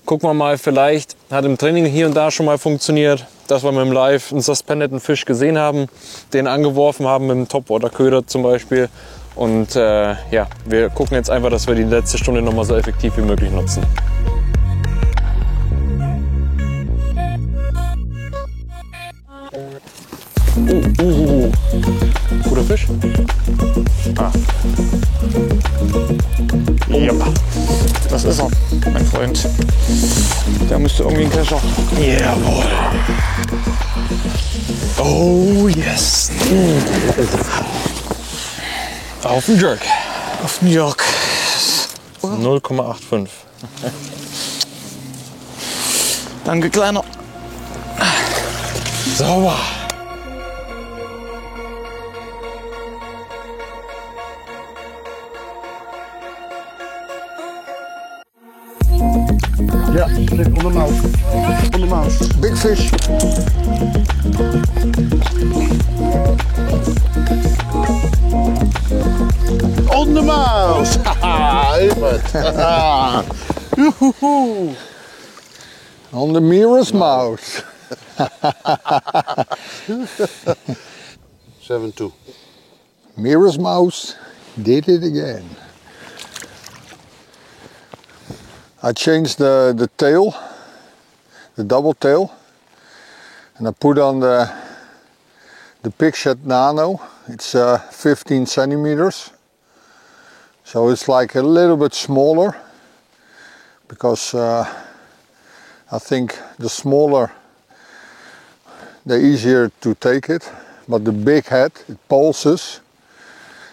gucken wir mal, vielleicht hat im Training hier und da schon mal funktioniert, dass wir mit dem Live einen suspendeten Fisch gesehen haben, den angeworfen haben mit dem Topwater-Köder zum Beispiel. Und ja, wir gucken jetzt einfach, dass wir die letzte Stunde nochmal so effektiv wie möglich nutzen. Guter Fisch? Ah. Ja, das ist er, mein Freund. Der müsste irgendwie ein Kescher. Jawohl. Oh yes. Auf den Jerk. Auf den Jerk. 0,85. Danke, Kleiner. Sauber. Ja, ligt onder mouw. Onder mouw. Big fish. On the mouse! On the Mira's mouse. 7-2. Mira's mouse did it again. I changed the tail, the double tail, and I put on the Pixet Nano. It's 15 centimeters, so it's like a little bit smaller because I think the smaller, the easier to take it. But the big head, it pulses,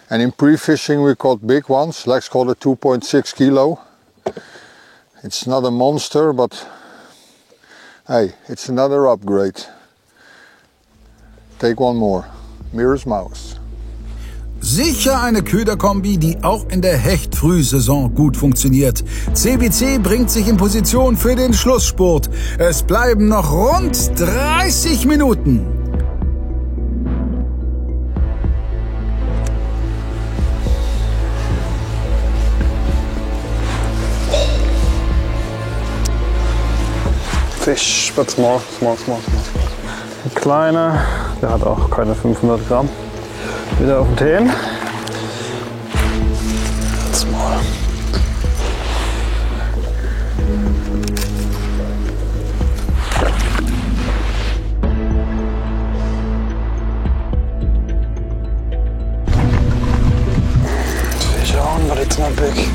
and in pre-fishing we caught big ones. Lex caught a 2.6 kilo. It's not a monster, but Hey, it's another upgrade. Take one more. Mirror's Mouse. Sicher eine Köderkombi, die auch in der Hechtfrühsaison gut funktioniert. CBC bringt sich in Position für den Schlussspurt. Es bleiben noch rund 30 Minuten. Fisch, but small. Ein kleiner, der hat auch keine 500 Gramm. Wieder auf den Teen. Small. Fish on, but it's not big.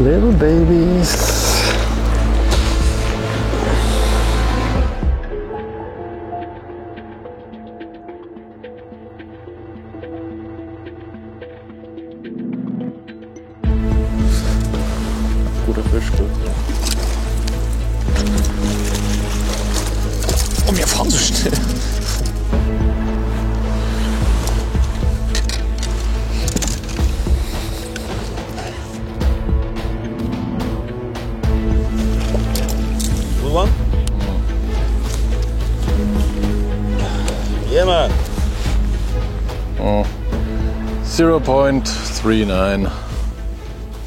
Little babies. Guter Fisch, gut. Oh, wir fahren so schnell. Good one? Yeah, man. 0.39.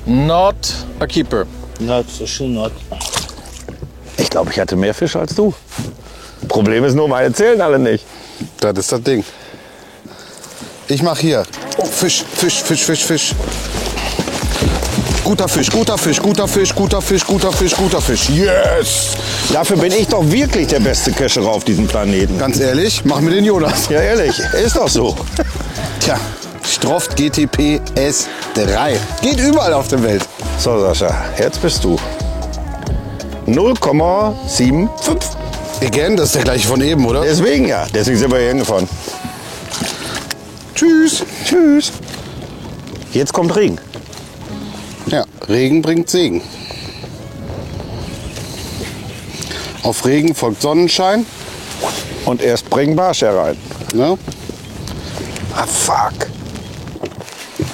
Not a keeper. Not, sure not. Ich glaube, ich hatte mehr Fische als du. Problem ist nur, meine zählen alle nicht. Das ist das Ding. Ich mache hier. Oh, Fisch. Guter Fisch. Yes! Dafür bin ich doch wirklich der beste Kescherer auf diesem Planeten. Ganz ehrlich, mach mir den Jonas. Ja, ehrlich, ist doch so. Tja, Stroft GTP S3. Geht überall auf der Welt. So, Sascha, jetzt bist du. 0,75. Again, das ist der gleiche von eben, oder? Deswegen ja, deswegen sind wir hier hingefahren. Tschüss. Jetzt kommt Regen. Ja, Regen bringt Segen. Auf Regen folgt Sonnenschein. Und erst bringen Barsch herein. Ja. Ah, fuck.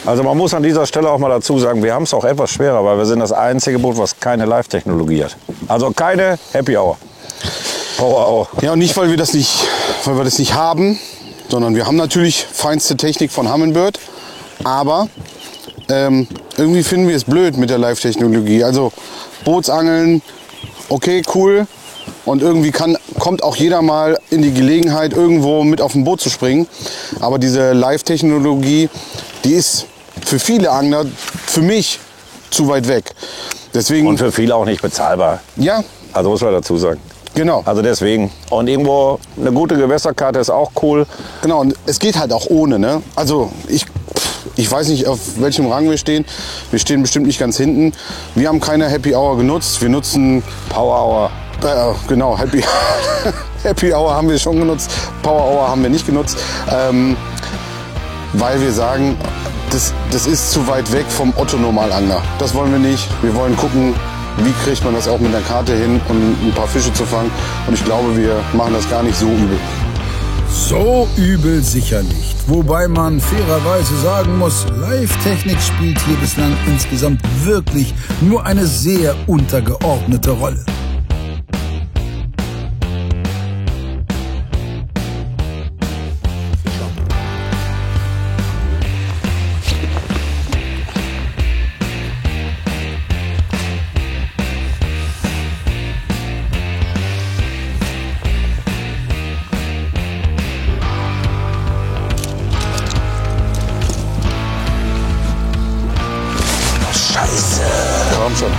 Also man muss an dieser Stelle auch mal dazu sagen, wir haben es auch etwas schwerer, weil wir sind das einzige Boot, was keine Live-Technologie hat. Also keine Happy Hour. Power Hour. Ja, und nicht, weil wir das nicht haben, sondern wir haben natürlich feinste Technik von Humminbird. Aber irgendwie finden wir es blöd mit der Live-Technologie. Also Bootsangeln, okay, cool. Und irgendwie kommt auch jeder mal in die Gelegenheit, irgendwo mit auf ein Boot zu springen. Aber diese Live-Technologie, die ist für viele Angler, für mich, zu weit weg. Deswegen, Und für viele auch nicht bezahlbar. ja, Also muss man dazu sagen. genau. Also deswegen. Und irgendwo eine gute Gewässerkarte ist auch cool. Genau, und es geht halt auch ohne, ne? Also ich weiß nicht, auf welchem Rang wir stehen. Wir stehen bestimmt nicht ganz hinten. Wir haben keine Happy Hour genutzt. Wir nutzen Power Hour. Genau, Happy Hour haben wir schon genutzt. Power Hour haben wir nicht genutzt. Weil wir sagen, das ist zu weit weg vom Otto-Normalangler. Das wollen wir nicht. Wir wollen gucken, wie kriegt man das auch mit der Karte hin, um ein paar Fische zu fangen. Und ich glaube, wir machen das gar nicht so übel. So übel sicher nicht. Wobei man fairerweise sagen muss, Live-Technik spielt hier bislang insgesamt wirklich nur eine sehr untergeordnete Rolle.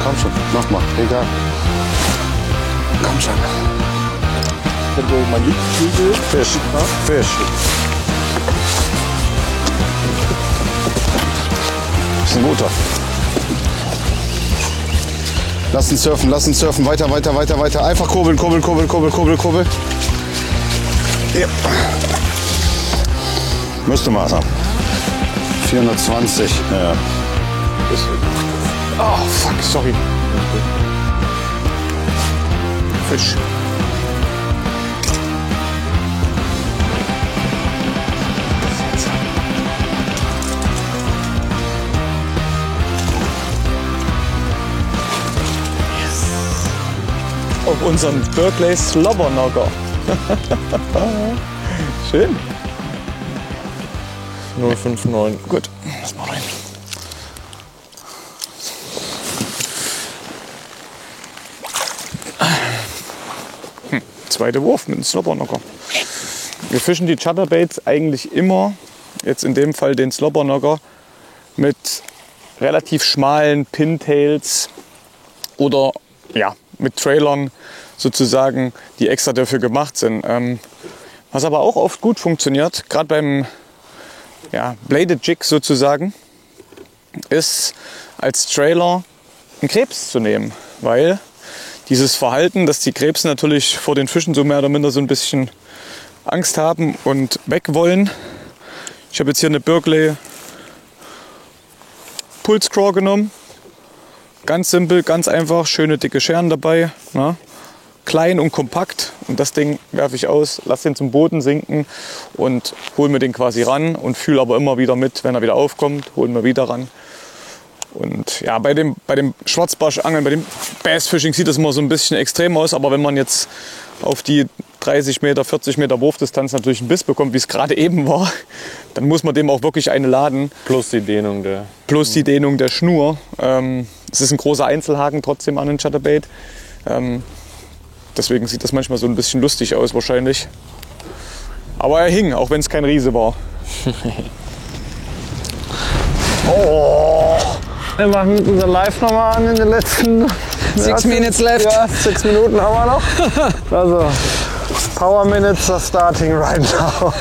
Komm schon, mach mal, egal. Komm schon. Fisch. Ist ein guter. Lass ihn surfen, weiter. Einfach kurbeln. Ja. Müsste Maß haben. 420. Ja. Oh, fuck, sorry. Fisch. Auf unseren Berkeley Slobberknocker. Schön. 059. Gut, lass mal rein. Zweiter Wurf mit dem Slobberknocker. Wir fischen die Chatterbaits eigentlich immer, jetzt in dem Fall den Slobberknocker, mit relativ schmalen Pintails oder ja, mit Trailern sozusagen, die extra dafür gemacht sind. Was aber auch oft gut funktioniert, gerade beim Bladed Jig sozusagen, ist als Trailer einen Krebs zu nehmen, weil dieses Verhalten, dass die Krebse natürlich vor den Fischen so mehr oder minder so ein bisschen Angst haben und weg wollen. Ich habe jetzt hier eine Berkeley Pulse Craw genommen. Ganz simpel, ganz einfach, schöne dicke Scheren dabei. Na? Klein und kompakt. Und das Ding werfe ich aus, lasse den zum Boden sinken und hole mir den quasi ran und fühle aber immer wieder mit, wenn er wieder aufkommt, holen wir wieder ran. Und ja, bei dem Schwarzbarschangeln, bei dem Bassfishing sieht das immer so ein bisschen extrem aus, aber wenn man jetzt auf die 30 Meter, 40 Meter Wurfdistanz natürlich einen Biss bekommt, wie es gerade eben war, dann muss man dem auch wirklich eine laden. Plus die Dehnung der Schnur. Es ist ein großer Einzelhaken trotzdem an den Chatterbait. Deswegen sieht das manchmal so ein bisschen lustig aus wahrscheinlich. Aber er hing, auch wenn es kein Riese war. Oh! Wir machen unser Live nochmal an in den letzten 6 Minutes left. Ja, 6 Minuten haben wir noch. Also, Power Minutes are starting right now.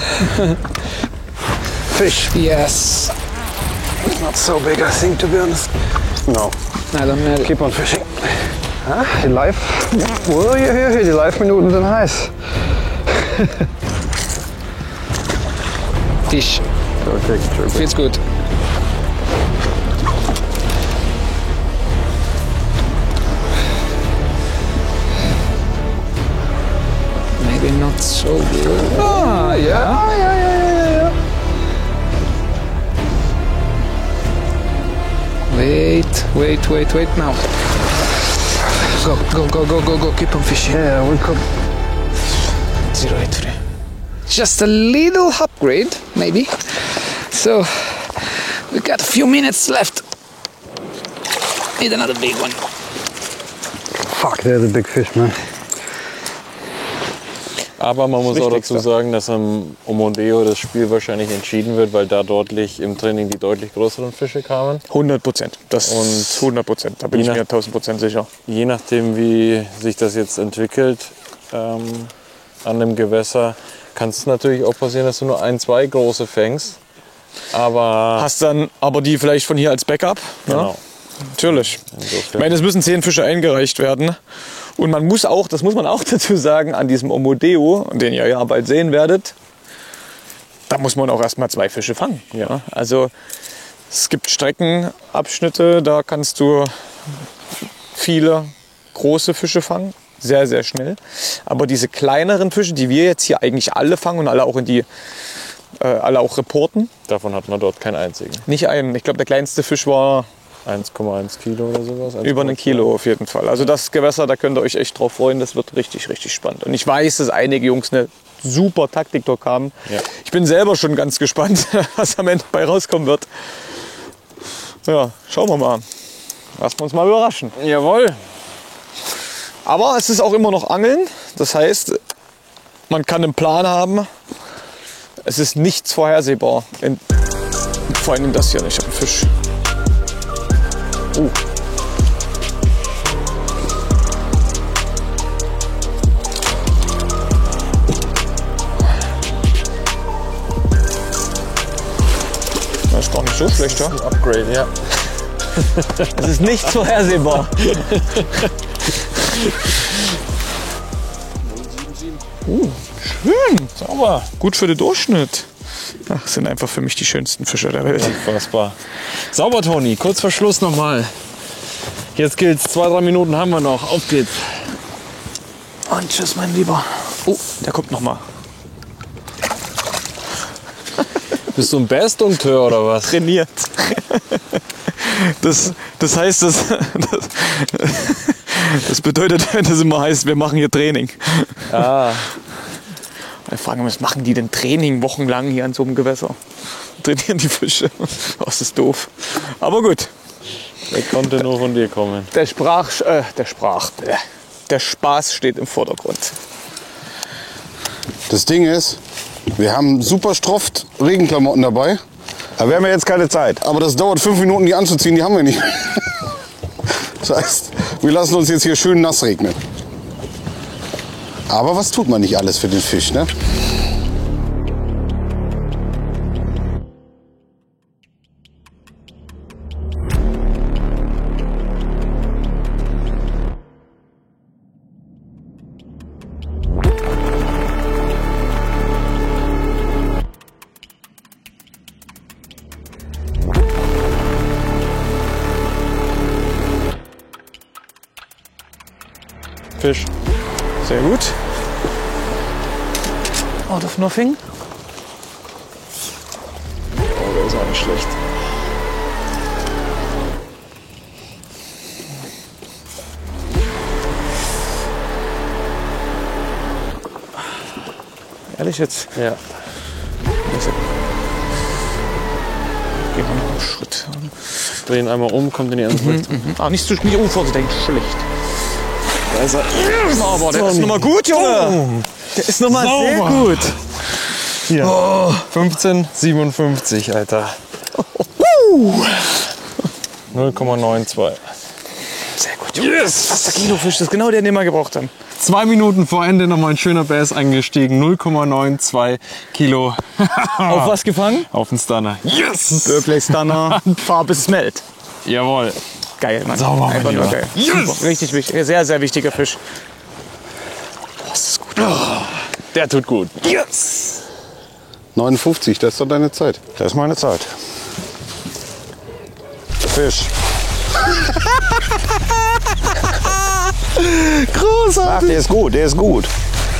Fish. Yes. Not so big, I think, to be honest. No. I don't know. Keep on fishing. Ja, die Live. Oh, hier, die Live-Minuten sind heiß. Fisch. Perfekt. Feels good. Maybe not so good. Ah, ja. Wait now. Go, keep on fishing. Yeah, we could. 083. Just a little upgrade, maybe. So, we got a few minutes left. Need another big one. Fuck, there's a big fish, man. Aber man muss auch dazu sagen, dass am Omodeo das Spiel wahrscheinlich entschieden wird, weil da deutlich im Training die deutlich größeren Fische kamen. 100%. Das ist 100%. Da bin ich mir 1000% sicher. Je nachdem, wie sich das jetzt entwickelt an dem Gewässer, kann es natürlich auch passieren, dass du nur 1, 2 große fängst. Aber hast dann aber die vielleicht von hier als Backup. Genau. Ja? Natürlich. Ich meine, es müssen 10 Fische eingereicht werden. Und man muss auch, das muss man auch dazu sagen, an diesem Omodeo, den ihr ja bald sehen werdet, da muss man auch erstmal 2 Fische fangen. Ja? Also es gibt Streckenabschnitte, da kannst du viele große Fische fangen, sehr, sehr schnell. Aber diese kleineren Fische, die wir jetzt hier eigentlich alle fangen und alle auch alle auch reporten. Davon hat man dort keinen einzigen. Nicht einen. Ich glaube, der kleinste Fisch war 1,1 Kilo oder sowas. Über 1 Kilo auf jeden Fall. Also das Gewässer, da könnt ihr euch echt drauf freuen. Das wird richtig, richtig spannend. Und ich weiß, dass einige Jungs eine super Taktik dort haben. Ja. Ich bin selber schon ganz gespannt, was am Ende bei rauskommen wird. Ja, schauen wir mal. Lassen wir uns mal überraschen. Jawohl. Aber es ist auch immer noch Angeln. Das heißt, man kann einen Plan haben. Es ist nichts vorhersehbar. Vor allem das hier. Ich habe einen Fisch. Das ist doch nicht so schlecht, ja? Das ist ein Upgrade, ja. Es ist nicht vorhersehbar. Schön, sauber. Gut für den Durchschnitt. Ach, das sind einfach für mich die schönsten Fische der Welt. Unfassbar. Sauber, Toni. Kurz vor Schluss nochmal. Jetzt gilt's. 2-3 Minuten haben wir noch. Auf geht's. Und tschüss, mein Lieber. Oh, der kommt noch mal. Bist du ein Bass-Dompteur oder was? Trainiert. Das heißt, das bedeutet, dass immer heißt, wir machen hier Training. Ah. Wir fragen, was machen die denn Training wochenlang hier an so einem Gewässer? Trainieren die Fische. Oh, das ist doof. Aber gut. Der konnte nur von dir kommen. Der Spaß steht im Vordergrund. Das Ding ist, wir haben super Stroft Regenklamotten dabei. Aber wir haben ja jetzt keine Zeit. Aber das dauert 5 Minuten, die anzuziehen, die haben wir nicht. Das heißt, wir lassen uns jetzt hier schön nass regnen. Aber was tut man nicht alles für den Fisch, ne? Fisch. Sehr gut. Out of nothing. Oh, der ist auch nicht schlecht. Ehrlich jetzt? Ja. Gehen wir noch einen Schritt. Drehen einmal um, kommt in die andere Richtung. Ah, nicht unvorsichtig, schlecht. Da ist er. Aber der ist nochmal gut, Junge. Der ist nochmal sehr gut. Hier. Oh. 15,57, Alter. 0,92. Sehr gut, Junge. Yes! Fast der Kilofisch, das ist genau der, den wir gebraucht haben. 2 Minuten vor Ende nochmal ein schöner Bass eingestiegen. 0,92 Kilo. Auf was gefangen? Auf den Stunner. Yes! Burpley Stunner. Farbe Smelt. Jawohl. Geil, Mann. Sauber, einfach nur geil. Yes! Super. Richtig wichtig. Sehr, sehr wichtiger Fisch. Boah, ist das gut. Der tut gut. Yes! 59, das ist doch deine Zeit. Das ist meine Zeit. Fisch. Großartig. Ach, der ist gut, der ist gut.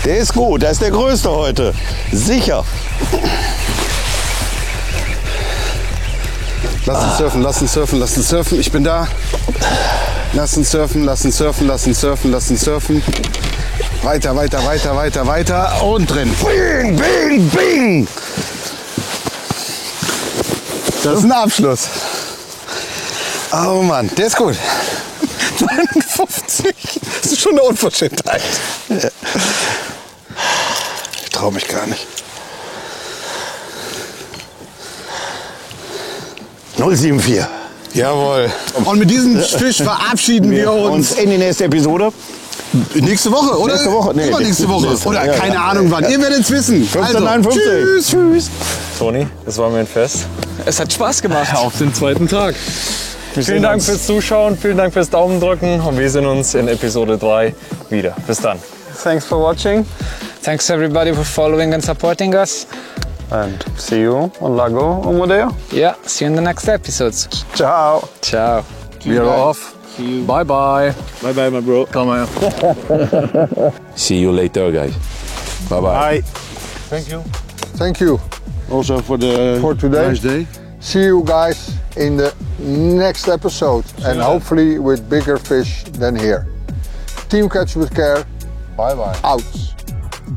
Der ist gut, der ist der Größte heute. Sicher. Lass uns surfen, lass uns surfen, lass uns surfen. Ich bin da. Lass uns surfen, lass uns surfen, lass uns surfen, lass uns surfen. Weiter, weiter, weiter, weiter, weiter. Und drin. Bing, bing, bing. Das ist ein Abschluss. Oh Mann, der ist gut. 59. Das ist schon eine Unverschämtheit. Ich traue mich gar nicht. 074. Jawohl. Und mit diesem Fisch verabschieden wir uns in die nächste Episode. Nächste Woche, oder? Nächste Woche, nee. Übernächste Woche. Nächste. Oder Ja, keine ja. Ahnung wann. Ihr werdet es wissen. 15,59. Tschüss. Tschüss. Toni, das war mir ein Fest. Es hat Spaß gemacht. Auf den zweiten Tag. Wir Vielen sehen Dank uns. fürs Zuschauen, vielen Dank fürs Daumen drücken und wir sehen uns in Episode 3 wieder. Bis dann. Thanks for watching. Thanks everybody for following and supporting us. And see you on Lago Omodeo. Yeah, see you in the next episodes. Ciao. Ciao. We are off. Bye bye. Bye bye, my bro. Come on. See you later, guys. Bye bye. Bye. Thank you. Thank you Also for today. nice day. See you guys in the next episode and hopefully with bigger fish than here. Team Catch with Care. Bye bye. Out.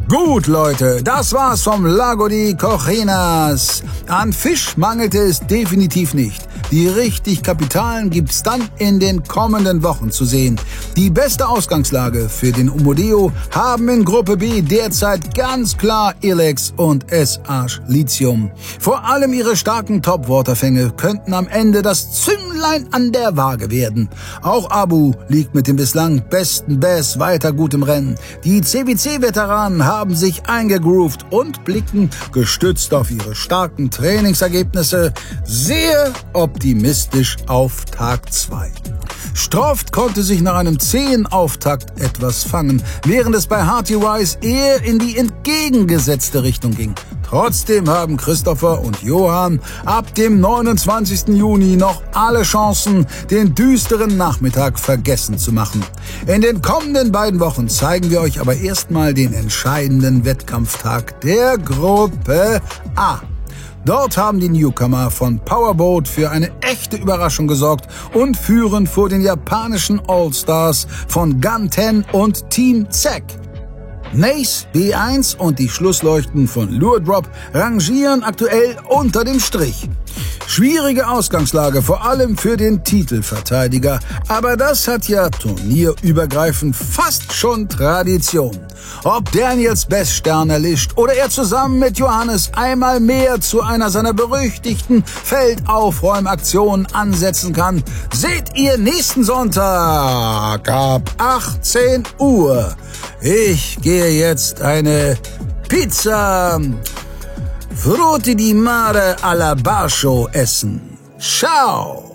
Gut, Leute, das war's vom Lago di Cochinas. An Fisch mangelte es definitiv nicht. Die richtig Kapitalen gibt's dann in den kommenden Wochen zu sehen. Die beste Ausgangslage für den Omodeo haben in Gruppe B derzeit ganz klar Ilex und S-Arch Lithium. Vor allem ihre starken Topwaterfänge könnten am Ende das Zünglein an der Waage werden. Auch Abu liegt mit dem bislang besten Bass weiter gut im Rennen. Die CWC-Veteranen haben sich eingegroovt und blicken, gestützt auf ihre starken Trainingsergebnisse, sehr optimistisch auf Tag 2. Stroft konnte sich nach einem zähen Auftakt etwas fangen, während es bei Hearty Rice eher in die entgegengesetzte Richtung ging. Trotzdem haben Christopher und Johann ab dem 29. Juni noch alle Chancen, den düsteren Nachmittag vergessen zu machen. In den kommenden beiden Wochen zeigen wir euch aber erstmal den entscheidenden Wettkampftag der Gruppe A. Dort haben die Newcomer von Powerboat für eine echte Überraschung gesorgt und führen vor den japanischen All-Stars von Gun 10 und Team Zack. Nace, B1 und die Schlussleuchten von Lure Drop rangieren aktuell unter dem Strich. Schwierige Ausgangslage, vor allem für den Titelverteidiger. Aber das hat ja turnierübergreifend fast schon Tradition. Ob Daniels Beststern erlischt oder er zusammen mit Johannes einmal mehr zu einer seiner berüchtigten Feldaufräumaktionen ansetzen kann, seht ihr nächsten Sonntag ab 18 Uhr. Ich gehe jetzt eine Pizza Frutti di Mare alla Bascio essen. Ciao!